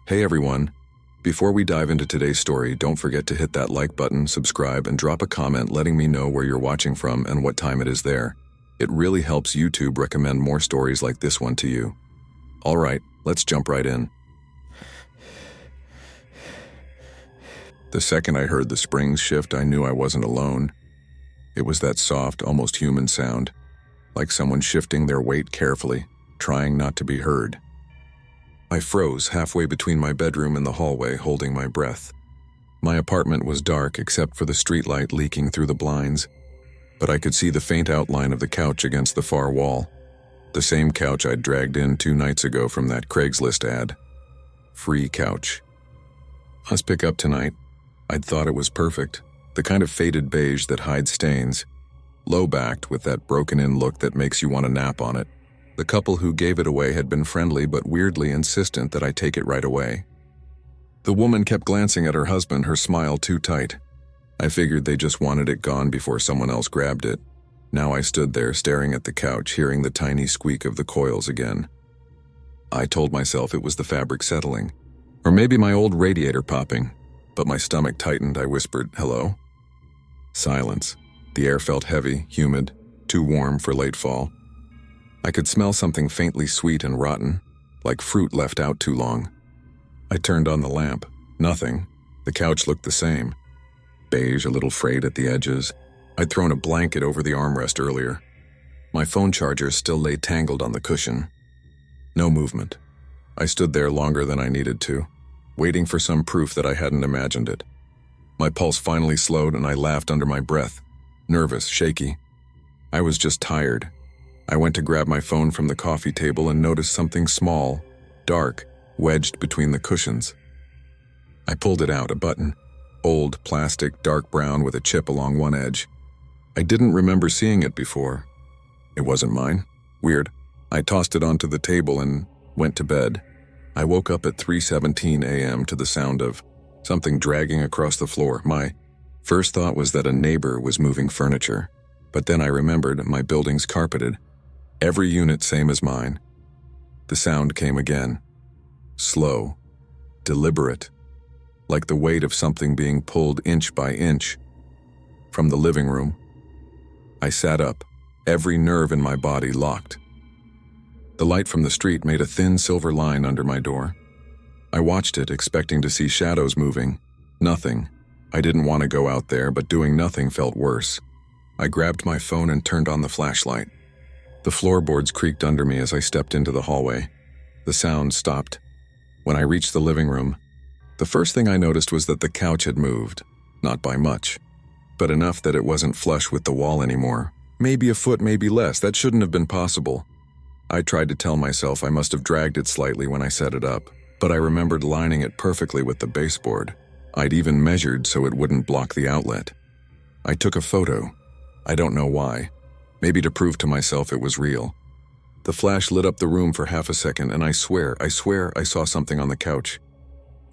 Hey everyone! Before we dive into today's story, don't forget to hit that like button, subscribe, and drop a comment letting me know where you're watching from and what time it is there. It really helps YouTube recommend more stories like this one to you. Alright, let's jump right in. The second I heard the springs shift, I knew I wasn't alone. It was that soft, almost human sound, like someone shifting their weight carefully, trying not to be heard. I froze halfway between my bedroom and the hallway, holding my breath. My apartment was dark except for the streetlight leaking through the blinds, but I could see the faint outline of the couch against the far wall. The same couch I'd dragged in 2 nights ago from that Craigslist ad. Free couch. Let's pick up tonight. I'd thought it was perfect, the kind of faded beige that hides stains, low-backed with that broken-in look that makes you want to nap on it. The couple who gave it away had been friendly but weirdly insistent that I take it right away. The woman kept glancing at her husband, her smile too tight. I figured they just wanted it gone before someone else grabbed it. Now I stood there staring at the couch, hearing the tiny squeak of the coils again. I told myself it was the fabric settling, or maybe my old radiator popping, but my stomach tightened. I whispered, "Hello?" Silence. The air felt heavy, humid, too warm for late fall. I could smell something faintly sweet and rotten, like fruit left out too long. I turned on the lamp. Nothing. The couch looked the same. Beige, a little frayed at the edges. I'd thrown a blanket over the armrest earlier. My phone charger still lay tangled on the cushion. No movement. I stood there longer than I needed to, waiting for some proof that I hadn't imagined it. My pulse finally slowed and I laughed under my breath, nervous, shaky. I was just tired. I went to grab my phone from the coffee table and noticed something small, dark, wedged between the cushions. I pulled it out, a button. Old, plastic, dark brown with a chip along one edge. I didn't remember seeing it before. It wasn't mine. Weird. I tossed it onto the table and went to bed. I woke up at 3:17 a.m. to the sound of something dragging across the floor. My first thought was that a neighbor was moving furniture, but then I remembered my building's carpeted. Every unit same as mine. The sound came again. Slow, deliberate, like the weight of something being pulled inch by inch. From the living room, I sat up, every nerve in my body locked. The light from the street made a thin silver line under my door. I watched it, expecting to see shadows moving. Nothing. I didn't want to go out there, but doing nothing felt worse. I grabbed my phone and turned on the flashlight. The floorboards creaked under me as I stepped into the hallway. The sound stopped. When I reached the living room, the first thing I noticed was that the couch had moved. Not by much, but enough that it wasn't flush with the wall anymore. Maybe a foot, maybe less. That shouldn't have been possible. I tried to tell myself I must have dragged it slightly when I set it up, but I remembered lining it perfectly with the baseboard. I'd even measured so it wouldn't block the outlet. I took a photo. I don't know why. Maybe to prove to myself it was real. The flash lit up the room for half a second, and I swear I saw something on the couch.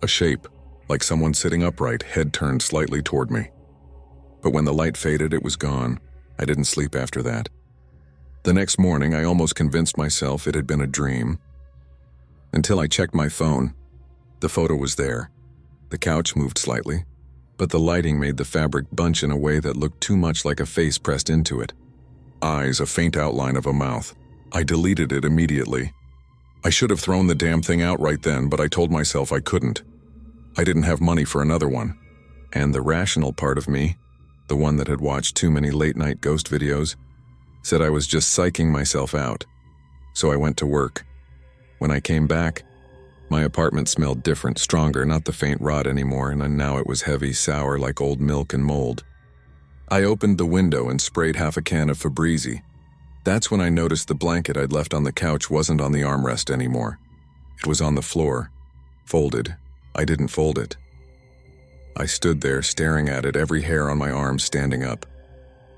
A shape, like someone sitting upright, head turned slightly toward me. But when the light faded, it was gone. I didn't sleep after that. The next morning, I almost convinced myself it had been a dream. Until I checked my phone. The photo was there. The couch moved slightly, but the lighting made the fabric bunch in a way that looked too much like a face pressed into it. Eyes, a faint outline of a mouth. I deleted it immediately. I should have thrown the damn thing out right then, but I told myself I couldn't. I didn't have money for another one. And the rational part of me, the one that had watched too many late-night ghost videos, said I was just psyching myself out. So I went to work. When I came back, my apartment smelled different, stronger, not the faint rot anymore, and now it was heavy, sour like old milk and mold. I opened the window and sprayed half a can of Febreze. That's when I noticed the blanket I'd left on the couch wasn't on the armrest anymore. It was on the floor, folded. I didn't fold it. I stood there staring at it, every hair on my arm standing up.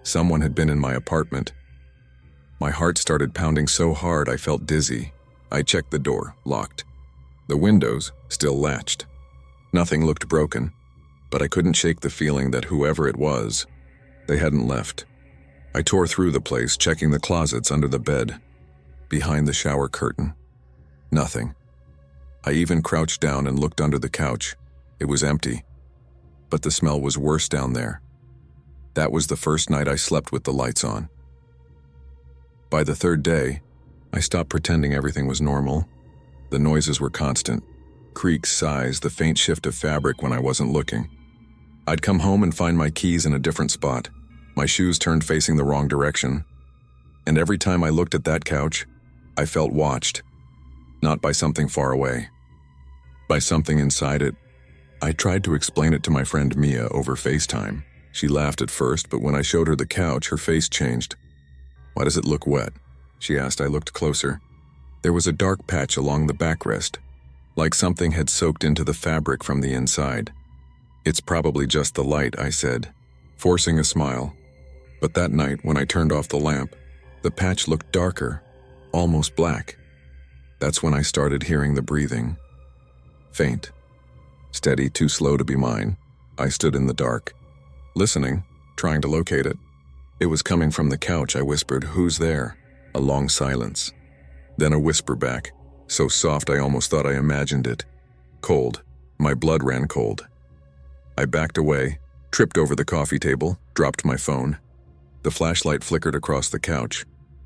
Someone had been in my apartment. My heart started pounding so hard I felt dizzy. I checked the door, locked. The windows, still latched. Nothing looked broken, but I couldn't shake the feeling that whoever it was, they hadn't left. I tore through the place, checking the closets under the bed, behind the shower curtain. Nothing. I even crouched down and looked under the couch. It was empty. But the smell was worse down there. That was the first night I slept with the lights on. By the third day, I stopped pretending everything was normal. The noises were constant. Creaks, sighs, the faint shift of fabric when I wasn't looking. I'd come home and find my keys in a different spot. My shoes turned facing the wrong direction. And every time I looked at that couch, I felt watched. Not by something far away. By something inside it. I tried to explain it to my friend Mia over FaceTime. She laughed at first, but when I showed her the couch, her face changed. "Why does it look wet?" she asked. I looked closer. There was a dark patch along the backrest, like something had soaked into the fabric from the inside. "It's probably just the light," I said, forcing a smile. But that night, when I turned off the lamp, the patch looked darker, almost black. That's when I started hearing the breathing. Faint. Steady, too slow to be mine. I stood in the dark, listening, trying to locate it. It was coming from the couch. I whispered, "Who's there?" A long silence. Then a whisper back, so soft I almost thought I imagined it. Cold. My blood ran cold. I backed away, tripped over the coffee table, dropped my phone. The flashlight flickered across the couch,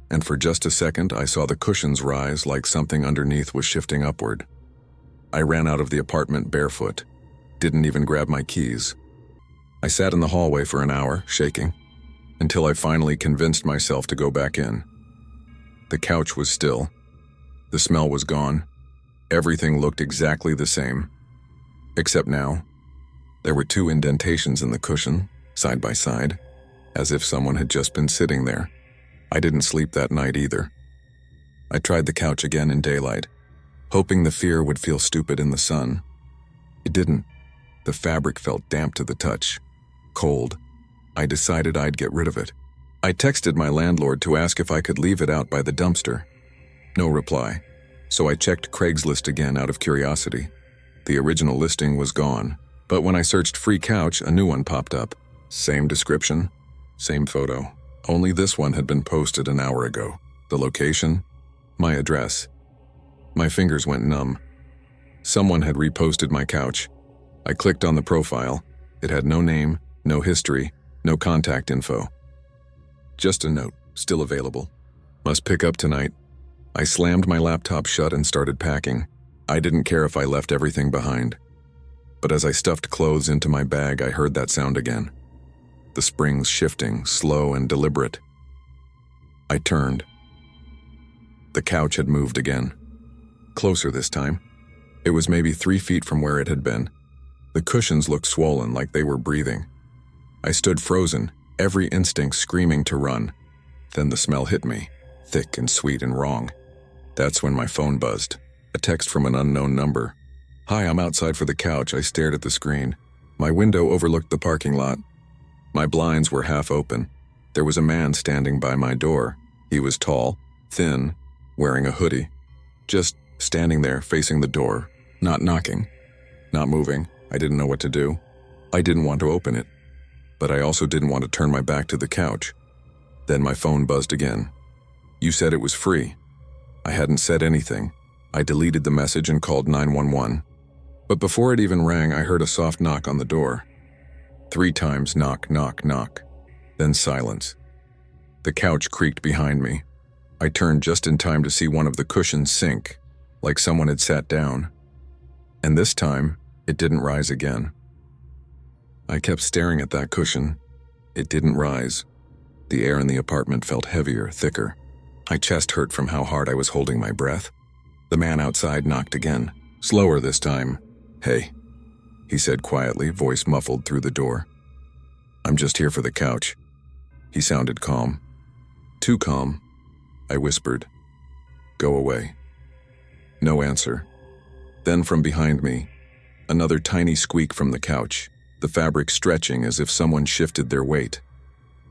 and for just a second I saw the cushions rise like something underneath was shifting upward. I ran out of the apartment barefoot. Didn't even grab my keys. I sat in the hallway for an hour, shaking, until I finally convinced myself to go back in. The couch was still. The smell was gone. Everything looked exactly the same. Except now, there were 2 indentations in the cushion, side by side, as if someone had just been sitting there. I didn't sleep that night either. I tried the couch again in daylight, hoping the fear would feel stupid in the sun. It didn't. The fabric felt damp to the touch. Cold. I decided I'd get rid of it. I texted my landlord to ask if I could leave it out by the dumpster. No reply, so I checked Craigslist again out of curiosity. The original listing was gone, but when I searched free couch, a new one popped up. Same description, same photo. Only this one had been posted an hour ago. The location, my address. My fingers went numb. Someone had reposted my couch. I clicked on the profile. It had no name, no history, no contact info. Just a note, still available. Must pick up tonight. I slammed my laptop shut and started packing. I didn't care if I left everything behind. But as I stuffed clothes into my bag, I heard that sound again. The springs shifting, slow and deliberate. I turned. The couch had moved again. Closer this time. It was maybe 3 feet from where it had been. The cushions looked swollen, like they were breathing. I stood frozen, every instinct screaming to run. Then the smell hit me, thick and sweet and wrong. That's when my phone buzzed. A text from an unknown number. "Hi, I'm outside for the couch." I stared at the screen. My window overlooked the parking lot. My blinds were half open. There was a man standing by my door. He was tall, thin, wearing a hoodie. Just standing there, facing the door, not knocking, not moving. I didn't know what to do. I didn't want to open it, but I also didn't want to turn my back to the couch. Then my phone buzzed again. "You said it was free." I hadn't said anything. I deleted the message and called 911. But before it even rang, I heard a soft knock on the door. 3 times knock, knock, knock. Then silence. The couch creaked behind me. I turned just in time to see one of the cushions sink, like someone had sat down. And this time, it didn't rise again. I kept staring at that cushion. It didn't rise. The air in the apartment felt heavier, thicker. My chest hurt from how hard I was holding my breath. The man outside knocked again, slower this time. "Hey," he said quietly, voice muffled through the door. "I'm just here for the couch." He sounded calm. Too calm. I whispered, "Go away." No answer. Then from behind me, another tiny squeak from the couch, the fabric stretching as if someone shifted their weight.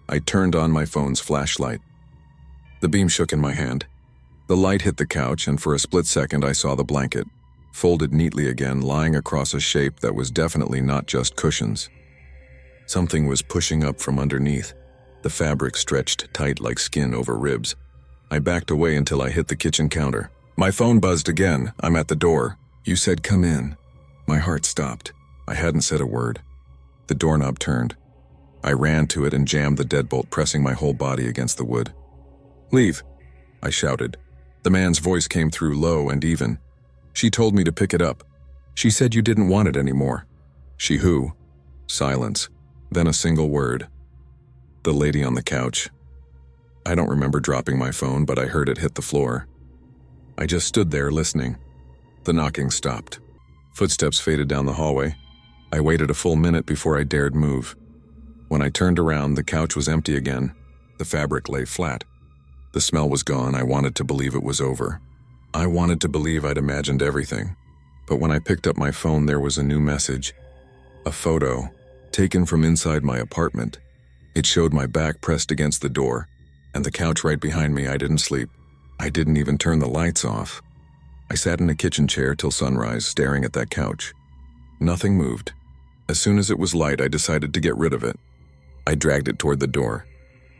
I turned on my phone's flashlight. The beam shook in my hand. The light hit the couch, and for a split second I saw the blanket, folded neatly again, lying across a shape that was definitely not just cushions. Something was pushing up from underneath. The fabric stretched tight like skin over ribs. I backed away until I hit the kitchen counter. My phone buzzed again. I'm at the door. You said come in. My heart stopped. I hadn't said a word. The doorknob turned. I ran to it and jammed the deadbolt, pressing my whole body against the wood. Leave, I shouted. The man's voice came through low and even. She told me to pick it up. She said you didn't want it anymore. She who? Silence. Then a single word. The lady on the couch. I don't remember dropping my phone, but I heard it hit the floor. I just stood there listening. The knocking stopped. Footsteps faded down the hallway. I waited a full minute before I dared move. When I turned around, the couch was empty again. The fabric lay flat. The smell was gone. I wanted to believe it was over. I wanted to believe I'd imagined everything. But when I picked up my phone, there was a new message. A photo, taken from inside my apartment. It showed my back pressed against the door, and the couch right behind me. I didn't sleep. I didn't even turn the lights off. I sat in a kitchen chair till sunrise, staring at that couch. Nothing moved. As soon as it was light, I decided to get rid of it. I dragged it toward the door.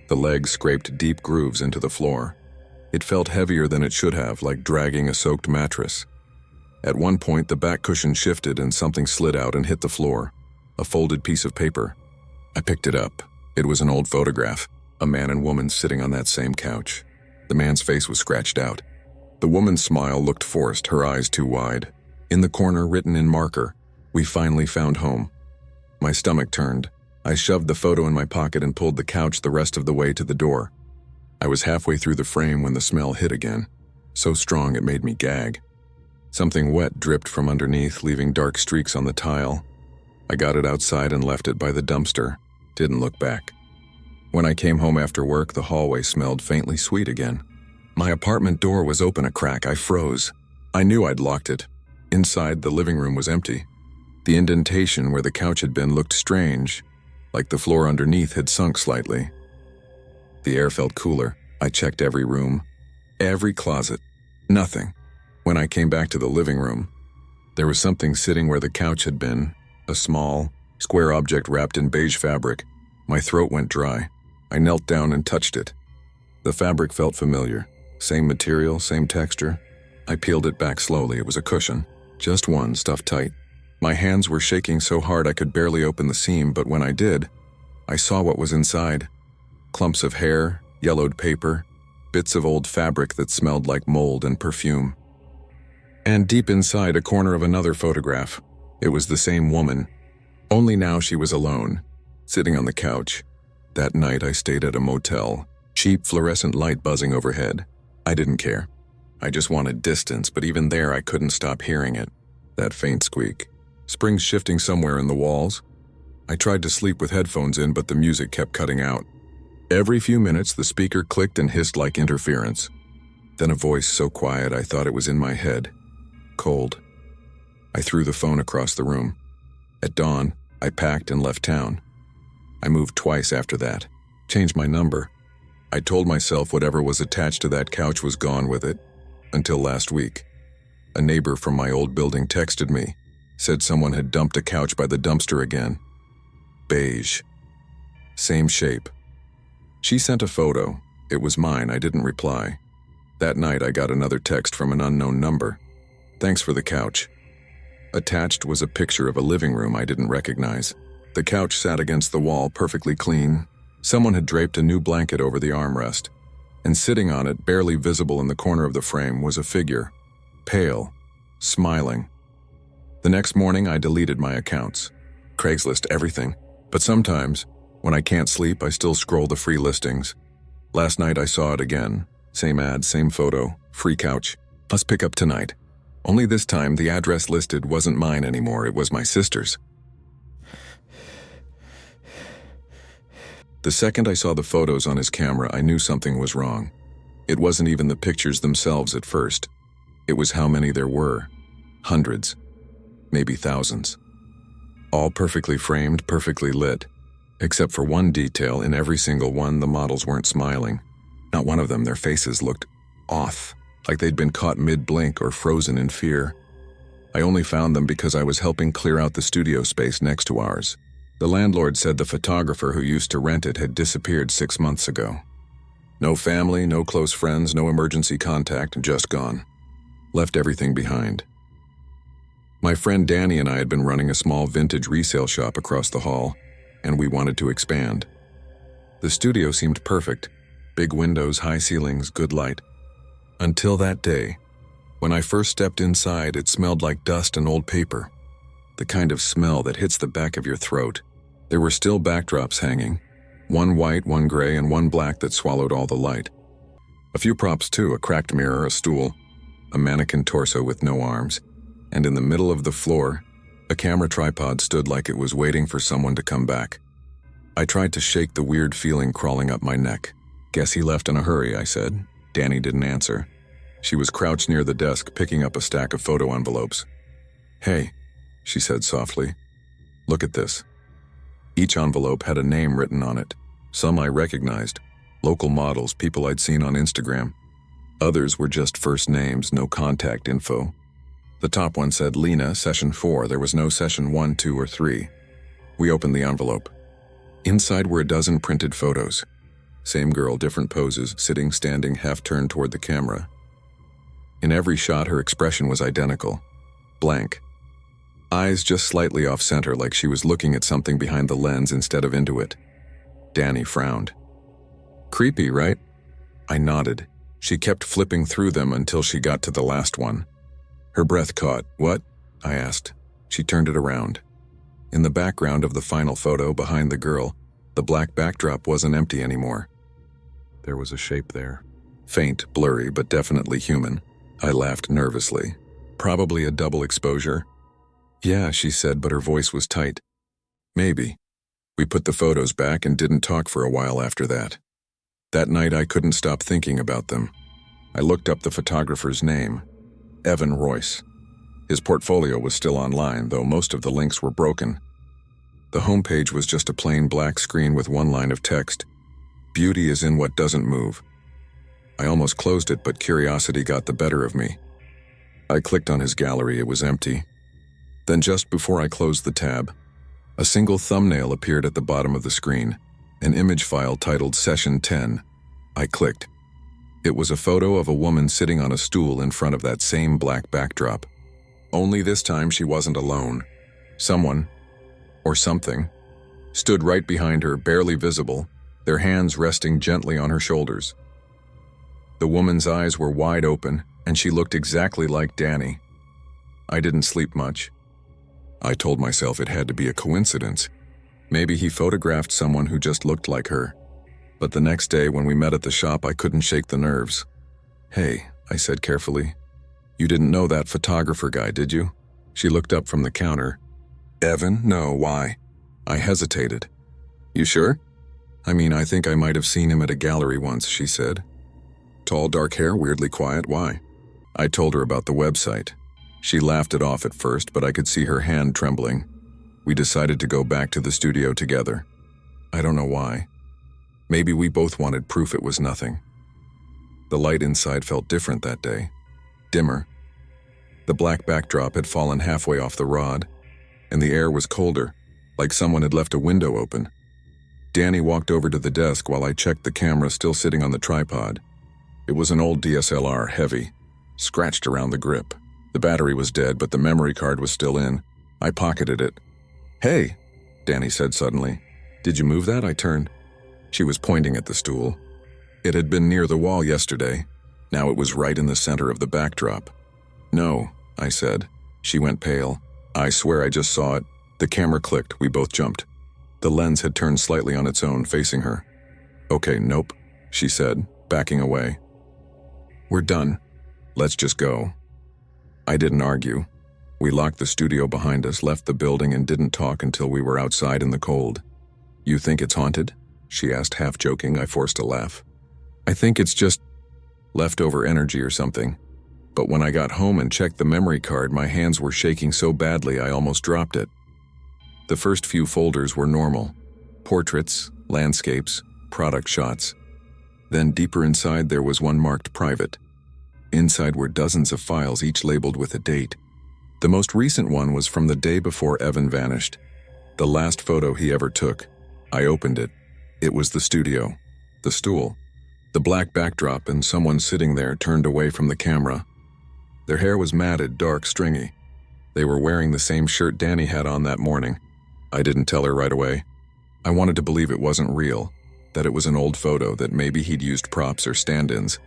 The legs scraped deep grooves into the floor. It felt heavier than it should have, like dragging a soaked mattress. At one point, the back cushion shifted and something slid out and hit the floor. A folded piece of paper. I picked it up. It was an old photograph. A man and woman sitting on that same couch. The man's face was scratched out. The woman's smile looked forced, her eyes too wide. In the corner, written in marker, "We finally found home." My stomach turned. I shoved the photo in my pocket and pulled the couch the rest of the way to the door. I was halfway through the frame when the smell hit again, so strong it made me gag. Something wet dripped from underneath, leaving dark streaks on the tile. I got it outside and left it by the dumpster. Didn't look back. When I came home after work, the hallway smelled faintly sweet again. My apartment door was open a crack. I froze. I knew I'd locked it. Inside, the living room was empty. The indentation where the couch had been looked strange, like the floor underneath had sunk slightly. The air felt cooler. I checked every room, every closet. Nothing. When I came back to the living room, there was something sitting where the couch had been, a small, square object wrapped in beige fabric. My throat went dry. I knelt down and touched it. The fabric felt familiar. Same material, same texture. I peeled it back slowly. It was a cushion. Just one, stuffed tight. My hands were shaking so hard I could barely open the seam, but when I did, I saw what was inside. Clumps of hair, yellowed paper, bits of old fabric that smelled like mold and perfume. And deep inside, a corner of another photograph. It was the same woman. Only now she was alone, sitting on the couch. That night I stayed at a motel, cheap fluorescent light buzzing overhead. I didn't care. I just wanted distance, but even there I couldn't stop hearing it. That faint squeak. Springs shifting somewhere in the walls. I tried to sleep with headphones in, but the music kept cutting out. Every few minutes the speaker clicked and hissed like interference. Then a voice so quiet I thought it was in my head. Cold. I threw the phone across the room. At dawn, I packed and left town. I moved twice after that. Changed my number. I told myself whatever was attached to that couch was gone with it. Until last week. A neighbor from my old building texted me. Said someone had dumped a couch by the dumpster again. Beige. Same shape. She sent a photo. It was mine. I didn't reply. That night I got another text from an unknown number. Thanks for the couch. Attached was a picture of a living room I didn't recognize. The couch sat against the wall, perfectly clean. Someone had draped a new blanket over the armrest, and sitting on it, barely visible in the corner of the frame, was a figure. Pale. Smiling. The next morning I deleted my accounts. Craigslist, everything. But sometimes, when I can't sleep, I still scroll the free listings. Last night I saw it again. Same ad, same photo, free couch. Plus pick up tonight. Only this time the address listed wasn't mine anymore, it was my sister's. The second I saw the photos on his camera, I knew something was wrong. It wasn't even the pictures themselves at first. It was how many there were. Hundreds. Maybe thousands. All perfectly framed, perfectly lit. Except for one detail, in every single one, the models weren't smiling. Not one of them, their faces looked off, like they'd been caught mid-blink or frozen in fear. I only found them because I was helping clear out the studio space next to ours. The landlord said the photographer who used to rent it had disappeared 6 months ago. No family, no close friends, no emergency contact, just gone. Left everything behind. My friend Danny and I had been running a small vintage resale shop across the hall, and we wanted to expand. The studio seemed perfect. Big windows, high ceilings, good light. Until that day. When I first stepped inside, it smelled like dust and old paper. The kind of smell that hits the back of your throat. There were still backdrops hanging. One white, one gray, and one black that swallowed all the light. A few props too, a cracked mirror, a stool, a mannequin torso with no arms, and in the middle of the floor, a camera tripod stood like it was waiting for someone to come back. I tried to shake the weird feeling crawling up my neck. "Guess he left in a hurry," I said. Danny didn't answer. She was crouched near the desk, picking up a stack of photo envelopes. "Hey," she said softly. "Look at this." Each envelope had a name written on it. Some I recognized. Local models, people I'd seen on Instagram. Others were just first names, no contact info. The top one said Lena, Session 4. There was no Session 1, 2, or 3. We opened the envelope. Inside were a dozen printed photos. Same girl, different poses, sitting, standing, half turned toward the camera. In every shot, her expression was identical. Blank. Eyes just slightly off-center, like she was looking at something behind the lens instead of into it. Danny frowned. "Creepy, right?" I nodded. She kept flipping through them until she got to the last one. Her breath caught. "What?" I asked. She turned it around. In the background of the final photo, behind the girl, the black backdrop wasn't empty anymore. There was a shape there. Faint, blurry, but definitely human. I laughed nervously. "Probably a double exposure." "Yeah," she said, but her voice was tight. "Maybe." We put the photos back and didn't talk for a while after that. That night I couldn't stop thinking about them. I looked up the photographer's name. Evan Royce. His portfolio was still online, though most of the links were broken. The homepage was just a plain black screen with one line of text. "Beauty is in what doesn't move." I almost closed it, but curiosity got the better of me. I clicked on his gallery. It was empty. Then just before I closed the tab, a single thumbnail appeared at the bottom of the screen, an image file titled Session 10. I clicked. It was a photo of a woman sitting on a stool in front of that same black backdrop. Only this time she wasn't alone. Someone, or something, stood right behind her, barely visible, their hands resting gently on her shoulders. The woman's eyes were wide open, and she looked exactly like Danny. I didn't sleep much. I told myself it had to be a coincidence. Maybe he photographed someone who just looked like her. But the next day when we met at the shop, I couldn't shake the nerves. "Hey," I said carefully. "You didn't know that photographer guy, did you?" She looked up from the counter. "Evan? No, why?" I hesitated. "You sure?" I think I might have seen him at a gallery once," she said. "Tall, dark hair, weirdly quiet, why?" I told her about the website. She laughed it off at first, but I could see her hand trembling. We decided to go back to the studio together. I don't know why. Maybe we both wanted proof it was nothing. The light inside felt different that day. Dimmer. The black backdrop had fallen halfway off the rod, and the air was colder, like someone had left a window open. Danny walked over to the desk while I checked the camera still sitting on the tripod. It was an old DSLR, heavy, scratched around the grip. The battery was dead, but the memory card was still in. I pocketed it. "Hey," Danny said suddenly. "Did you move that?" I turned. She was pointing at the stool. It had been near the wall yesterday. Now it was right in the center of the backdrop. "No," I said. She went pale. "I swear I just saw it." The camera clicked. We both jumped. The lens had turned slightly on its own, facing her. "Okay, nope," she said, backing away. "We're done. Let's just go." I didn't argue. We locked the studio behind us, left the building, and didn't talk until we were outside in the cold. "You think it's haunted?" she asked, half joking. I forced a laugh. "I think it's just leftover energy or something. But when I got home and checked the memory card, my hands were shaking so badly I almost dropped it." The first few folders were normal. Portraits, landscapes, product shots. Then deeper inside there was one marked private. Inside were dozens of files, each labeled with a date. The most recent one was from the day before Evan vanished. The last photo he ever took. I opened it. It was the studio. The stool. The black backdrop and someone sitting there turned away from the camera. Their hair was matted, dark, stringy. They were wearing the same shirt Danny had on that morning. I didn't tell her right away. I wanted to believe it wasn't real, that it was an old photo, that maybe he'd used props or stand-ins.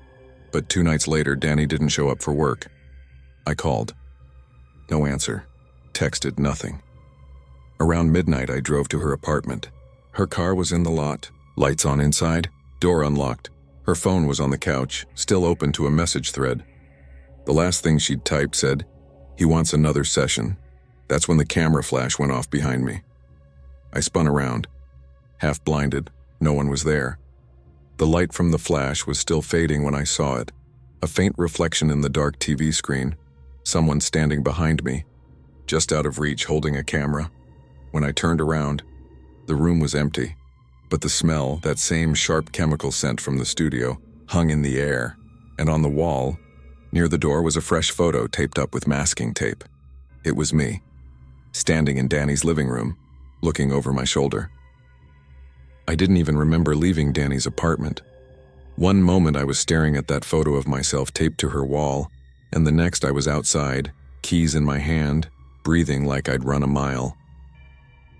But 2 nights later, Danny didn't show up for work. I called. No answer. Texted nothing. Around midnight, I drove to her apartment. Her car was in the lot, lights on inside, door unlocked. Her phone was on the couch, still open to a message thread. The last thing she'd typed said, "He wants another session." That's when the camera flash went off behind me. I spun around. Half blinded, no one was there. The light from the flash was still fading when I saw it. A faint reflection in the dark TV screen. Someone standing behind me, just out of reach, holding a camera. When I turned around, the room was empty, but the smell, that same sharp chemical scent from the studio, hung in the air, and on the wall, near the door, was a fresh photo taped up with masking tape. It was me, standing in Danny's living room, looking over my shoulder. I didn't even remember leaving Danny's apartment. One moment I was staring at that photo of myself taped to her wall, and the next I was outside, keys in my hand, breathing like I'd run a mile.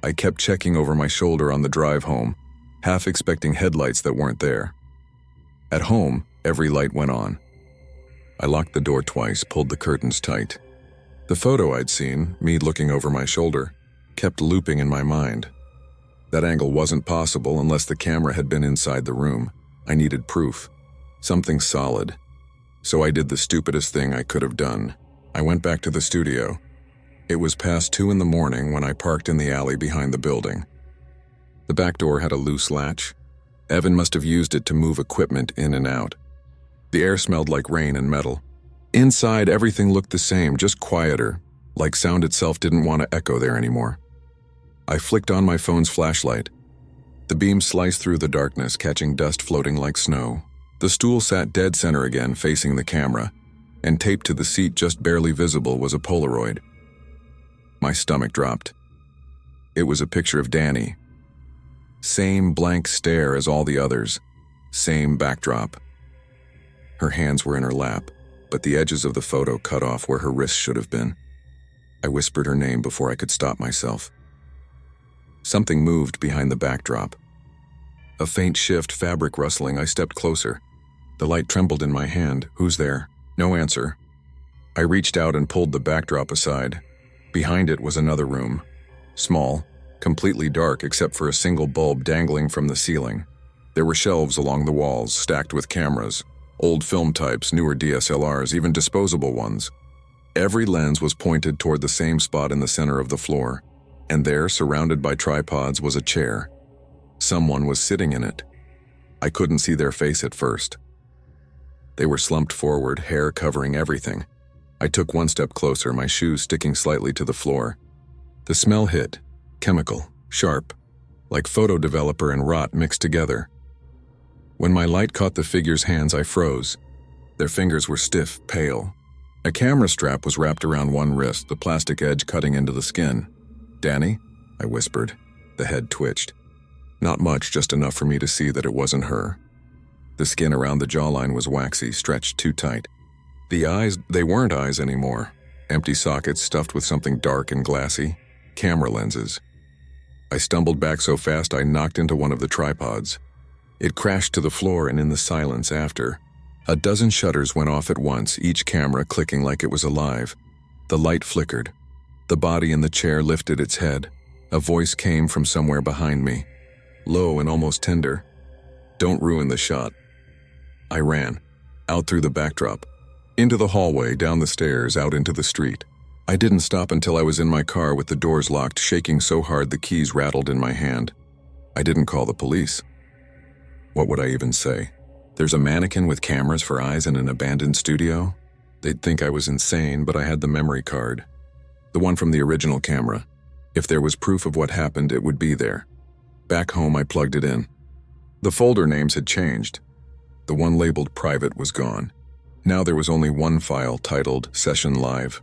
I kept checking over my shoulder on the drive home, half expecting headlights that weren't there. At home, every light went on. I locked the door twice, pulled the curtains tight. The photo I'd seen, me looking over my shoulder, kept looping in my mind. That angle wasn't possible unless the camera had been inside the room. I needed proof. Something solid. So I did the stupidest thing I could have done. I went back to the studio. It was past 2 a.m. when I parked in the alley behind the building. The back door had a loose latch. Evan must have used it to move equipment in and out. The air smelled like rain and metal. Inside, everything looked the same, just quieter, like sound itself didn't want to echo there anymore. I flicked on my phone's flashlight. The beam sliced through the darkness, catching dust floating like snow. The stool sat dead center again, facing the camera, and taped to the seat, just barely visible, was a Polaroid. My stomach dropped. It was a picture of Danny. Same blank stare as all the others. Same backdrop. Her hands were in her lap, but the edges of the photo cut off where her wrists should have been. I whispered her name before I could stop myself. Something moved behind the backdrop. A faint shift, fabric rustling. I stepped closer. The light trembled in my hand. Who's there? No answer. I reached out and pulled the backdrop aside. Behind it was another room. Small, completely dark except for a single bulb dangling from the ceiling. There were shelves along the walls, stacked with cameras. Old film types, newer DSLRs, even disposable ones. Every lens was pointed toward the same spot in the center of the floor. And there, surrounded by tripods, was a chair. Someone was sitting in it. I couldn't see their face at first. They were slumped forward, hair covering everything. I took one step closer, my shoes sticking slightly to the floor. The smell hit, chemical, sharp, like photo developer and rot mixed together. When my light caught the figure's hands, I froze. Their fingers were stiff, pale. A camera strap was wrapped around one wrist, the plastic edge cutting into the skin. "Danny?" I whispered. The head twitched. Not much, just enough for me to see that it wasn't her. The skin around the jawline was waxy, stretched too tight. The eyes, they weren't eyes anymore. Empty sockets stuffed with something dark and glassy. Camera lenses. I stumbled back so fast I knocked into one of the tripods. It crashed to the floor, and in the silence after, a dozen shutters went off at once, each camera clicking like it was alive. The light flickered. The body in the chair lifted its head. A voice came from somewhere behind me, low and almost tender. "Don't ruin the shot." I ran, out through the backdrop, into the hallway, down the stairs, out into the street. I didn't stop until I was in my car with the doors locked, shaking so hard the keys rattled in my hand. I didn't call the police. What would I even say? There's a mannequin with cameras for eyes in an abandoned studio? They'd think I was insane, but I had the memory card. The one from the original camera. If there was proof of what happened, it would be there. Back home, I plugged it in. The folder names had changed. The one labeled private was gone. Now there was only one file titled Session Live.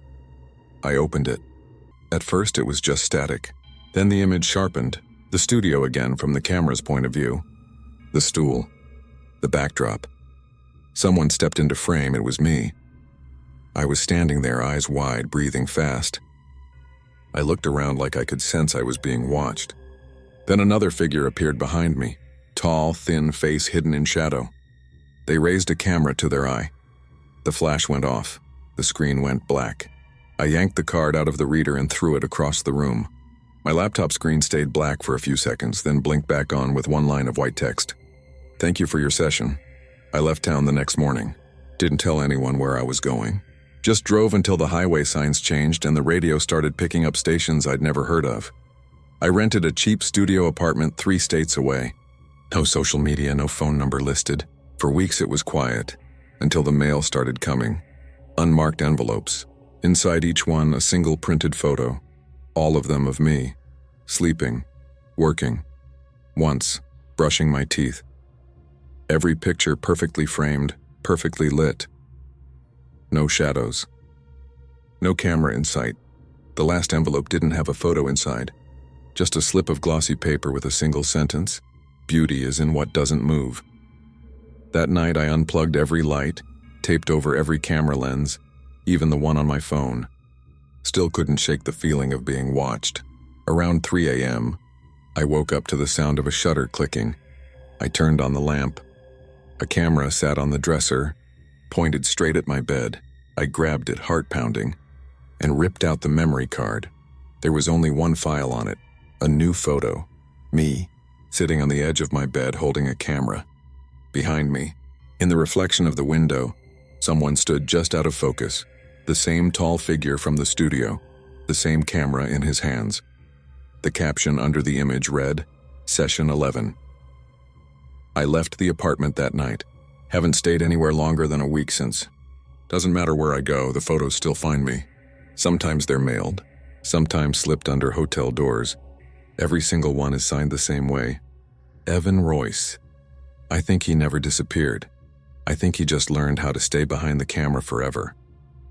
I opened it. At first, it was just static. Then the image sharpened, the studio again from the camera's point of view. The stool. The backdrop. Someone stepped into frame. It was me. I was standing there, eyes wide, breathing fast. I looked around like I could sense I was being watched. Then another figure appeared behind me, tall, thin face hidden in shadow. They raised a camera to their eye. The flash went off. The screen went black. I yanked the card out of the reader and threw it across the room. My laptop screen stayed black for a few seconds, then blinked back on with one line of white text. "Thank you for your session." I left town the next morning. Didn't tell anyone where I was going. Just drove until the highway signs changed and the radio started picking up stations I'd never heard of. I rented a cheap studio apartment 3 states away. No social media, no phone number listed. For weeks it was quiet, until the mail started coming. Unmarked envelopes. Inside each one, a single printed photo. All of them of me. Sleeping. Working. Once. Brushing my teeth. Every picture perfectly framed, perfectly lit. No shadows. No camera in sight. The last envelope didn't have a photo inside. Just a slip of glossy paper with a single sentence. Beauty is in what doesn't move. That night I unplugged every light, taped over every camera lens, even the one on my phone. Still couldn't shake the feeling of being watched. Around 3 a.m., I woke up to the sound of a shutter clicking. I turned on the lamp. A camera sat on the dresser, pointed straight at my bed. I grabbed it, heart pounding, and ripped out the memory card. There was only one file on it, a new photo. Me, sitting on the edge of my bed holding a camera. Behind me, in the reflection of the window, someone stood just out of focus. The same tall figure from the studio, the same camera in his hands. The caption under the image read, "Session 11. I left the apartment that night. Haven't stayed anywhere longer than a week since. Doesn't matter where I go, the photos still find me. Sometimes they're mailed, sometimes slipped under hotel doors. Every single one is signed the same way. Evan Royce. I think he never disappeared. I think he just learned how to stay behind the camera forever.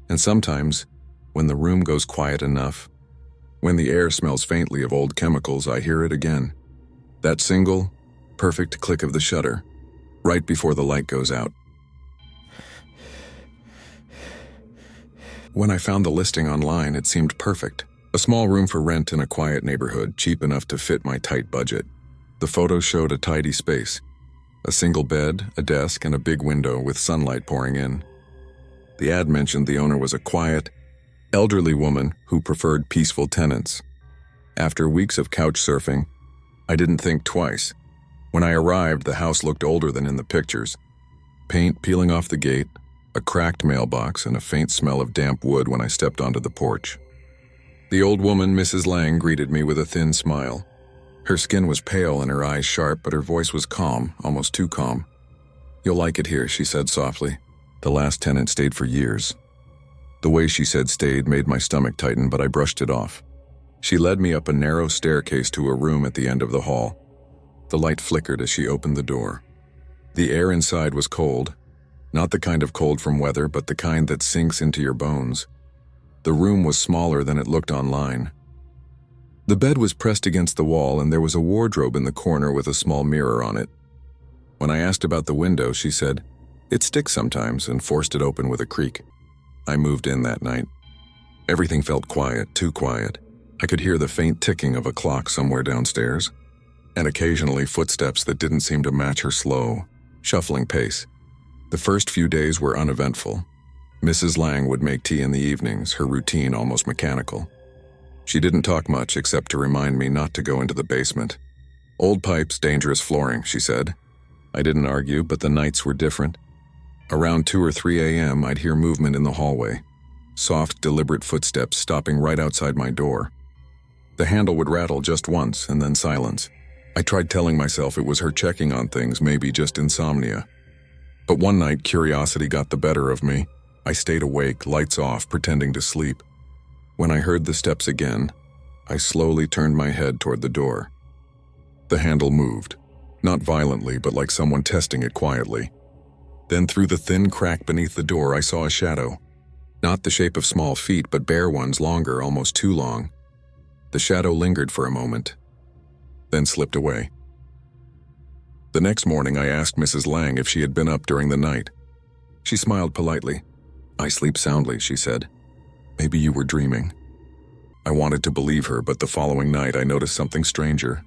And sometimes, when the room goes quiet enough, when the air smells faintly of old chemicals, I hear it again. That single, perfect click of the shutter, right before the light goes out. When I found the listing online, it seemed perfect. A small room for rent in a quiet neighborhood, cheap enough to fit my tight budget. The photo showed a tidy space. A single bed, a desk, and a big window with sunlight pouring in. The ad mentioned the owner was a quiet, elderly woman who preferred peaceful tenants. After weeks of couch surfing, I didn't think twice. When I arrived, the house looked older than in the pictures. Paint peeling off the gate, a cracked mailbox, and a faint smell of damp wood when I stepped onto the porch. The old woman, Mrs. Lang, greeted me with a thin smile. Her skin was pale and her eyes sharp, but her voice was calm, almost too calm. "You'll like it here," she said softly. "The last tenant stayed for years." The way she said stayed made my stomach tighten, but I brushed it off. She led me up a narrow staircase to a room at the end of the hall. The light flickered as she opened the door. The air inside was cold. Not the kind of cold from weather, but the kind that sinks into your bones. The room was smaller than it looked online. The bed was pressed against the wall and there was a wardrobe in the corner with a small mirror on it. When I asked about the window, she said, "It sticks sometimes," and forced it open with a creak. I moved in that night. Everything felt quiet, too quiet. I could hear the faint ticking of a clock somewhere downstairs, and occasionally footsteps that didn't seem to match her slow, shuffling pace. The first few days were uneventful. Mrs. Lang would make tea in the evenings, her routine almost mechanical. She didn't talk much except to remind me not to go into the basement. "Old pipes, dangerous flooring," she said. I didn't argue, but the nights were different. Around 2 or 3 a.m., I'd hear movement in the hallway. Soft, deliberate footsteps stopping right outside my door. The handle would rattle just once, and then silence. I tried telling myself it was her checking on things, maybe just insomnia. But one night, curiosity got the better of me. I stayed awake, lights off, pretending to sleep. When I heard the steps again, I slowly turned my head toward the door. The handle moved. Not violently, but like someone testing it quietly. Then through the thin crack beneath the door, I saw a shadow. Not the shape of small feet, but bare ones, longer, almost too long. The shadow lingered for a moment, then slipped away. The next morning, I asked Mrs. Lang if she had been up during the night. She smiled politely. "I sleep soundly," she said. "Maybe you were dreaming." I wanted to believe her, but the following night I noticed something stranger.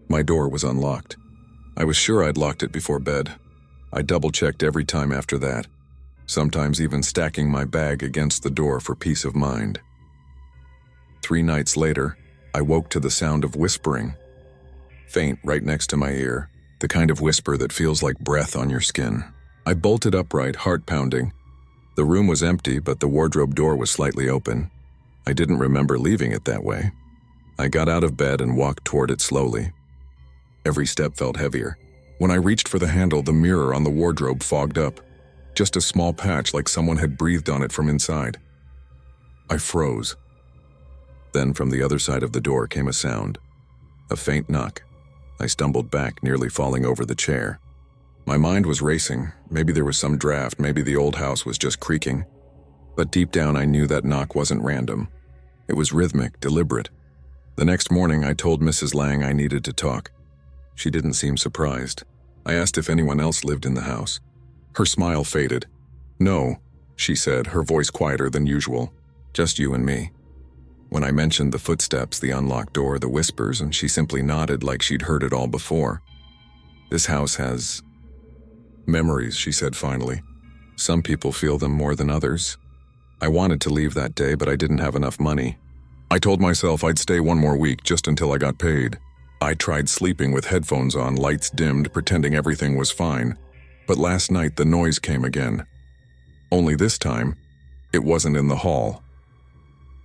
My door was unlocked. I was sure I'd locked it before bed. I double-checked every time after that, sometimes even stacking my bag against the door for peace of mind. 3 nights later, I woke to the sound of whispering. Faint right next to my ear, the kind of whisper that feels like breath on your skin. I bolted upright, heart pounding. The room was empty, but the wardrobe door was slightly open. I didn't remember leaving it that way. I got out of bed and walked toward it slowly. Every step felt heavier. When I reached for the handle, the mirror on the wardrobe fogged up. Just a small patch like someone had breathed on it from inside. I froze. Then from the other side of the door came a sound. A faint knock. I stumbled back, nearly falling over the chair. My mind was racing. Maybe there was some draft, maybe the old house was just creaking. But deep down I knew that knock wasn't random. It was rhythmic, deliberate. The next morning I told Mrs. Lang I needed to talk. She didn't seem surprised. I asked if anyone else lived in the house. Her smile faded. "No," she said, her voice quieter than usual. "Just you and me." When I mentioned the footsteps, the unlocked door, the whispers, and she simply nodded like she'd heard it all before. "This house has memories," she said finally. "Some people feel them more than others." I wanted to leave that day, but I didn't have enough money. I told myself I'd stay 1 more week just until I got paid. I tried sleeping with headphones on, lights dimmed, pretending everything was fine. But last night the noise came again. Only this time, it wasn't in the hall.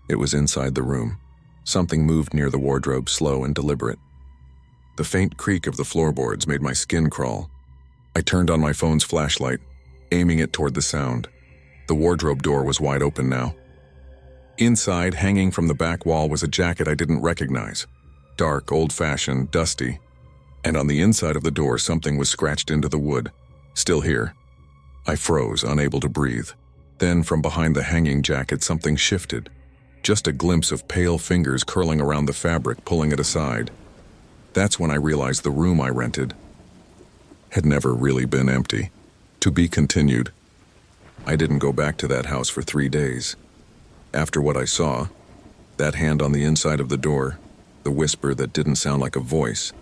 It was inside the room. Something moved near the wardrobe, slow and deliberate. The faint creak of the floorboards made my skin crawl. I turned on my phone's flashlight, aiming it toward the sound. The wardrobe door was wide open now. Inside, hanging from the back wall, was a jacket I didn't recognize. Dark, old-fashioned, dusty. And on the inside of the door, something was scratched into the wood. Still here. I froze, unable to breathe. Then, from behind the hanging jacket, something shifted. Just a glimpse of pale fingers curling around the fabric, pulling it aside. That's when I realized the room I rented had never really been empty. To be continued. I didn't go back to that house for 3 days. After what I saw, that hand on the inside of the door, the whisper that didn't sound like a voice,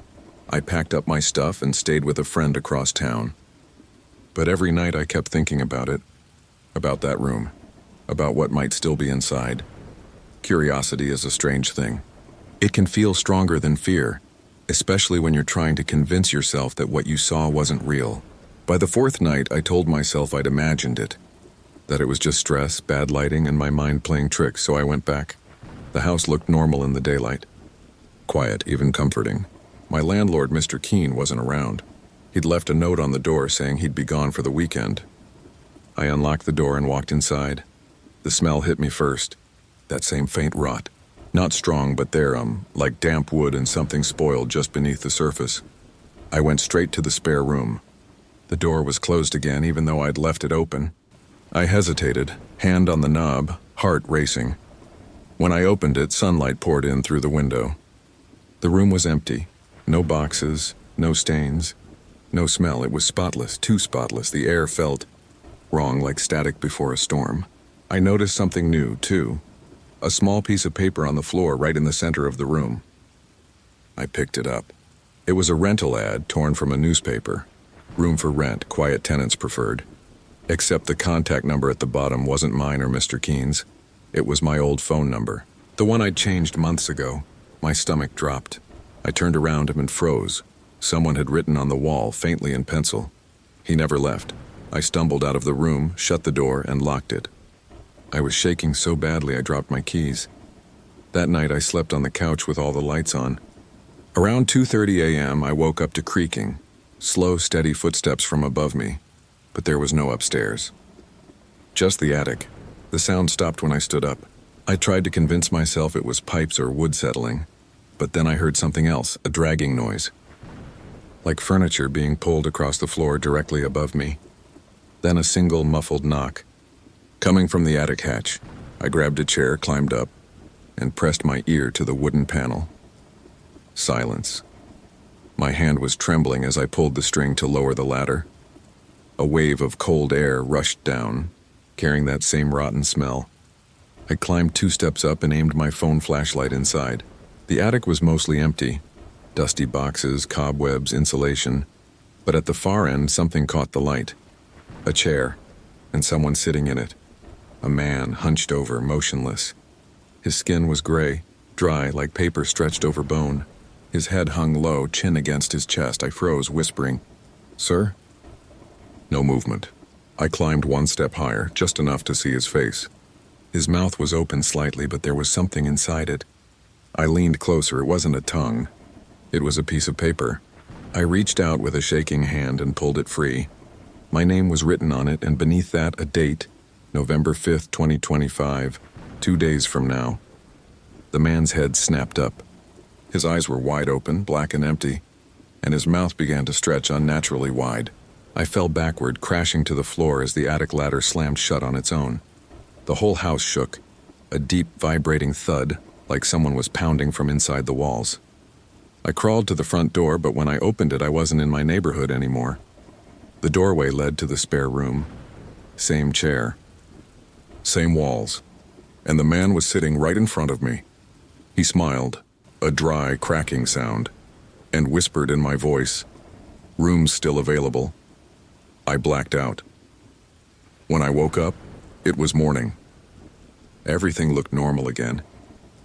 I packed up my stuff and stayed with a friend across town. But every night I kept thinking about it, about that room, about what might still be inside. Curiosity is a strange thing. It can feel stronger than fear, especially when you're trying to convince yourself that what you saw wasn't real. By the 4th night, I told myself I'd imagined it, that it was just stress, bad lighting, and my mind playing tricks, so I went back. The house looked normal in the daylight. Quiet, even comforting. My landlord, Mr. Keene, wasn't around. He'd left a note on the door saying he'd be gone for the weekend. I unlocked the door and walked inside. The smell hit me first. That same faint rot. Not strong, but there, like damp wood and something spoiled just beneath the surface. I went straight to the spare room. The door was closed again, even though I'd left it open. I hesitated, hand on the knob, heart racing. When I opened it, sunlight poured in through the window. The room was empty. No boxes, no stains, no smell. It was spotless, too spotless. The air felt wrong, like static before a storm. I noticed something new, too. A small piece of paper on the floor right in the center of the room. I picked it up. It was a rental ad torn from a newspaper. Room for rent, quiet tenants preferred. Except the contact number at the bottom wasn't mine or Mr. Keene's. It was my old phone number. The one I'd changed months ago. My stomach dropped. I turned around him and froze. Someone had written on the wall, faintly in pencil. He never left. I stumbled out of the room, shut the door, and locked it. I was shaking so badly I dropped my keys. That night I slept on the couch with all the lights on. Around 2:30 a.m. I woke up to creaking. Slow, steady footsteps from above me. But there was no upstairs. Just the attic. The sound stopped when I stood up. I tried to convince myself it was pipes or wood settling. But then I heard something else, a dragging noise. Like furniture being pulled across the floor directly above me. Then a single muffled knock. Coming from the attic hatch, I grabbed a chair, climbed up, and pressed my ear to the wooden panel. Silence. My hand was trembling as I pulled the string to lower the ladder. A wave of cold air rushed down, carrying that same rotten smell. I climbed 2 steps up and aimed my phone flashlight inside. The attic was mostly empty. Dusty boxes, cobwebs, insulation. But at the far end, something caught the light. A chair, and someone sitting in it. A man, hunched over, motionless. His skin was gray, dry, like paper stretched over bone. His head hung low, chin against his chest. I froze, whispering, "Sir?" No movement. I climbed 1 step higher, just enough to see his face. His mouth was open slightly, but there was something inside it. I leaned closer. It wasn't a tongue. It was a piece of paper. I reached out with a shaking hand and pulled it free. My name was written on it, and beneath that, a date, November 5th, 2025, 2 days from now. The man's head snapped up. His eyes were wide open, black and empty, and his mouth began to stretch unnaturally wide. I fell backward, crashing to the floor as the attic ladder slammed shut on its own. The whole house shook, a deep, vibrating thud, like someone was pounding from inside the walls. I crawled to the front door, but when I opened it, I wasn't in my neighborhood anymore. The doorway led to the spare room. Same chair. Same walls. And the man was sitting right in front of me. He smiled, a dry, cracking sound, and whispered in my voice, "Rooms still available." I blacked out. When I woke up, it was morning. Everything looked normal again.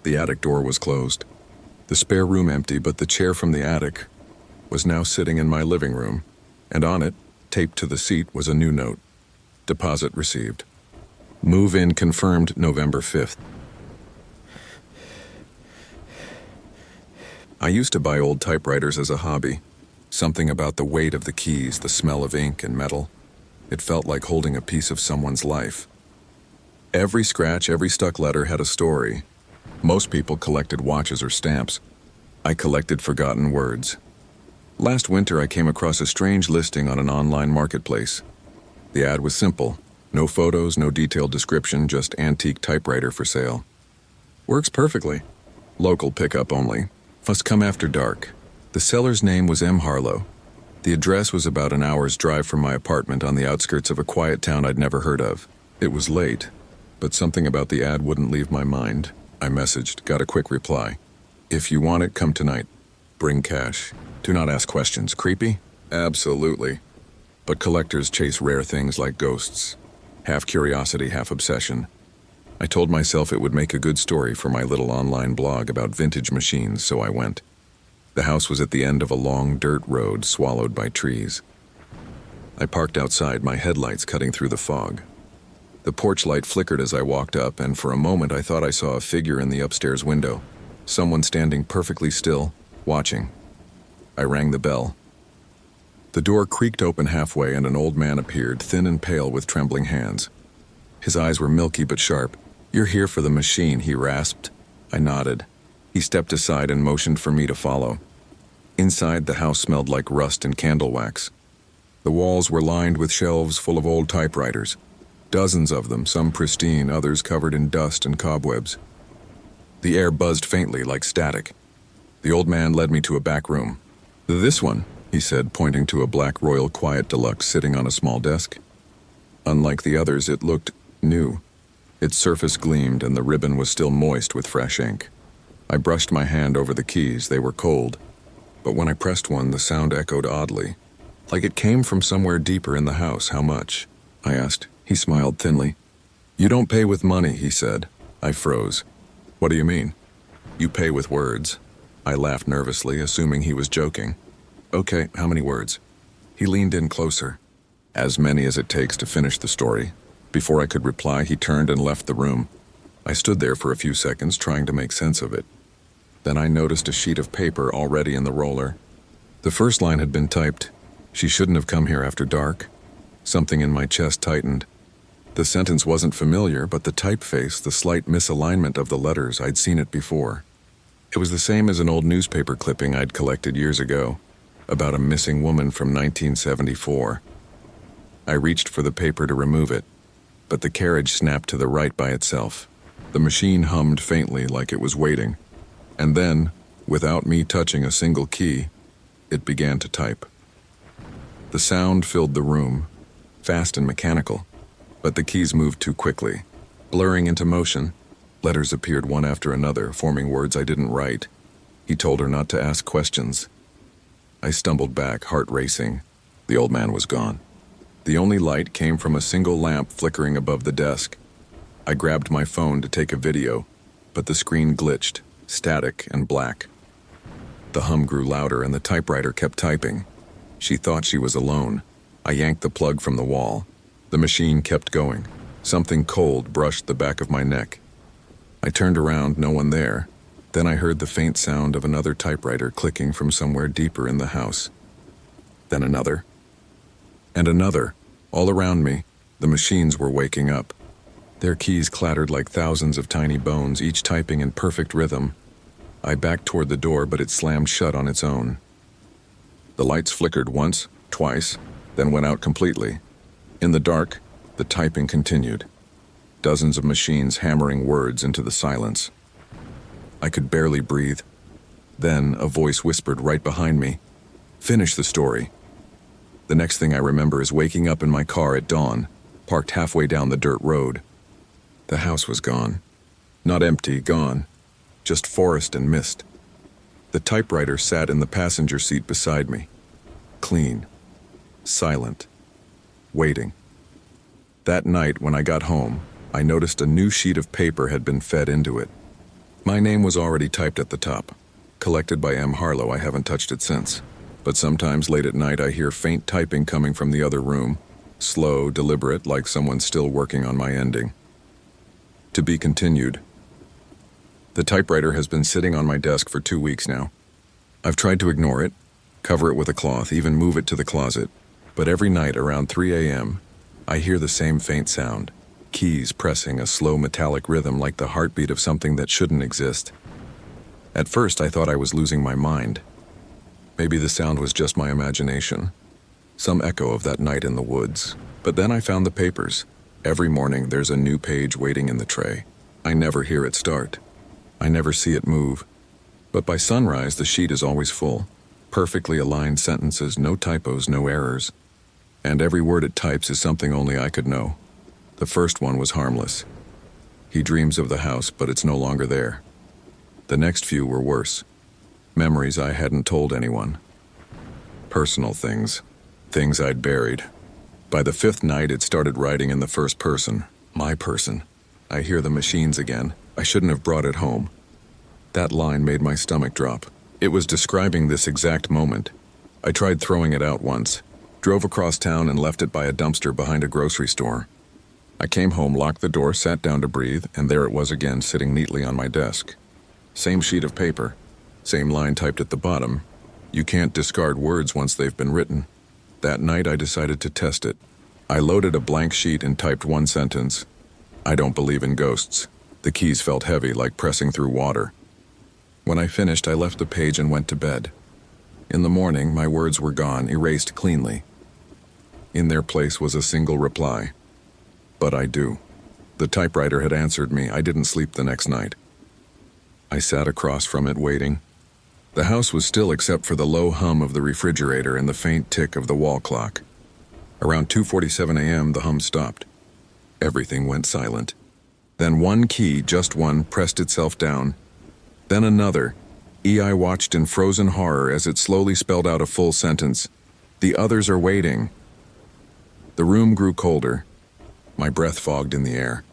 The attic door was closed. The spare room empty, but the chair from the attic was now sitting in my living room, and on it, taped to the seat, was a new note. Deposit received. Move-in confirmed November 5th. I used to buy old typewriters as a hobby. Something about the weight of the keys, the smell of ink and metal. It felt like holding a piece of someone's life. Every scratch, every stuck letter had a story. Most people collected watches or stamps. I collected forgotten words. Last winter, I came across a strange listing on an online marketplace. The ad was simple. No photos, no detailed description, just antique typewriter for sale. Works perfectly. Local pickup only. Must come after dark. The seller's name was M. Harlow. The address was about an hour's drive from my apartment on the outskirts of a quiet town I'd never heard of. It was late, but something about the ad wouldn't leave my mind. I messaged, got a quick reply. "If you want it, come tonight. Bring cash. Do not ask questions. Creepy? Absolutely. But collectors chase rare things like ghosts. Half curiosity, half obsession. I told myself it would make a good story for my little online blog about vintage machines, so I went. The house was at the end of a long dirt road swallowed by trees. I parked outside, my headlights cutting through the fog. The porch light flickered as I walked up, and for a moment I thought I saw a figure in the upstairs window. Someone standing perfectly still, watching. I rang the bell. The door creaked open halfway and an old man appeared, thin and pale with trembling hands. His eyes were milky but sharp. "You're here for the machine," he rasped. I nodded. He stepped aside and motioned for me to follow. Inside, the house smelled like rust and candle wax. The walls were lined with shelves full of old typewriters. Dozens of them, some pristine, others covered in dust and cobwebs. The air buzzed faintly like static. The old man led me to a back room. "This one," he said, pointing to a black Royal Quiet Deluxe sitting on a small desk. Unlike the others, it looked new. Its surface gleamed and the ribbon was still moist with fresh ink. I brushed my hand over the keys. They were cold. But when I pressed one, the sound echoed oddly, like it came from somewhere deeper in the house. "How much?" I asked. He smiled thinly. "You don't pay with money," he said. I froze. "What do you mean?" "You pay with words." I laughed nervously, assuming he was joking. "Okay, how many words?" He leaned in closer. "As many as it takes to finish the story." Before I could reply, he turned and left the room. I stood there for a few seconds, trying to make sense of it. Then I noticed a sheet of paper already in the roller. The first line had been typed. "She shouldn't have come here after dark." Something in my chest tightened. The sentence wasn't familiar, but the typeface, the slight misalignment of the letters, I'd seen it before. It was the same as an old newspaper clipping I'd collected years ago, about a missing woman from 1974. I reached for the paper to remove it, but the carriage snapped to the right by itself. The machine hummed faintly like it was waiting. And then, without me touching a single key, it began to type. The sound filled the room, fast and mechanical, but the keys moved too quickly, blurring into motion, Letters appeared one after another, forming words I didn't write. He told her not to ask questions. I stumbled back, heart racing. The old man was gone. The only light came from a single lamp flickering above the desk. I grabbed my phone to take a video, but the screen glitched, static and black. The hum grew louder and the typewriter kept typing. She thought she was alone. I yanked the plug from the wall. The machine kept going. Something cold brushed the back of my neck. I turned around, no one there. Then I heard the faint sound of another typewriter clicking from somewhere deeper in the house. Then another. And another. All around me, the machines were waking up. Their keys clattered like thousands of tiny bones, each typing in perfect rhythm. I backed toward the door, but it slammed shut on its own. The lights flickered once, twice, then went out completely. In the dark, the typing continued. Dozens of machines hammering words into the silence. I could barely breathe. Then a voice whispered right behind me, "Finish the story." The next thing I remember is waking up in my car at dawn, parked halfway down the dirt road. The house was gone. Not empty, gone. Just forest and mist. The typewriter sat in the passenger seat beside me. Clean. Silent. Waiting. That night when I got home, I noticed a new sheet of paper had been fed into it. My name was already typed at the top. Collected by M. Harlow, I haven't touched it since. But sometimes late at night I hear faint typing coming from the other room. Slow, deliberate, like someone still working on my ending. To be continued. The typewriter has been sitting on my desk for 2 weeks now. I've tried to ignore it, cover it with a cloth, even move it to the closet. But every night around 3 a.m., I hear the same faint sound. Keys pressing a slow metallic rhythm like the heartbeat of something that shouldn't exist. At first I thought I was losing my mind. Maybe the sound was just my imagination. Some echo of that night in the woods. But then I found the papers. Every morning there's a new page waiting in the tray. I never hear it start. I never see it move. But by sunrise the sheet is always full. Perfectly aligned sentences, no typos, no errors. And every word it types is something only I could know. The first one was harmless. He dreams of the house, but it's no longer there. The next few were worse. Memories I hadn't told anyone. Personal things. Things I'd buried. By the 5th night, it started writing in the first person. My person. I hear the machines again. I shouldn't have brought it home. That line made my stomach drop. It was describing this exact moment. I tried throwing it out once. Drove across town and left it by a dumpster behind a grocery store. I came home, locked the door, sat down to breathe, and there it was again, sitting neatly on my desk. Same sheet of paper. Same line typed at the bottom. You can't discard words once they've been written. That night I decided to test it. I loaded a blank sheet and typed one sentence. I don't believe in ghosts. The keys felt heavy, like pressing through water. When I finished, I left the page and went to bed. In the morning, my words were gone, erased cleanly. In their place was a single reply. But I do. The typewriter had answered me. I didn't sleep the next night. I sat across from it, waiting. The house was still except for the low hum of the refrigerator and the faint tick of the wall clock. Around 2:47 a.m., the hum stopped. Everything went silent. Then one key, just one, pressed itself down. Then another. I watched in frozen horror as it slowly spelled out a full sentence. The others are waiting. The room grew colder. My breath fogged in the air.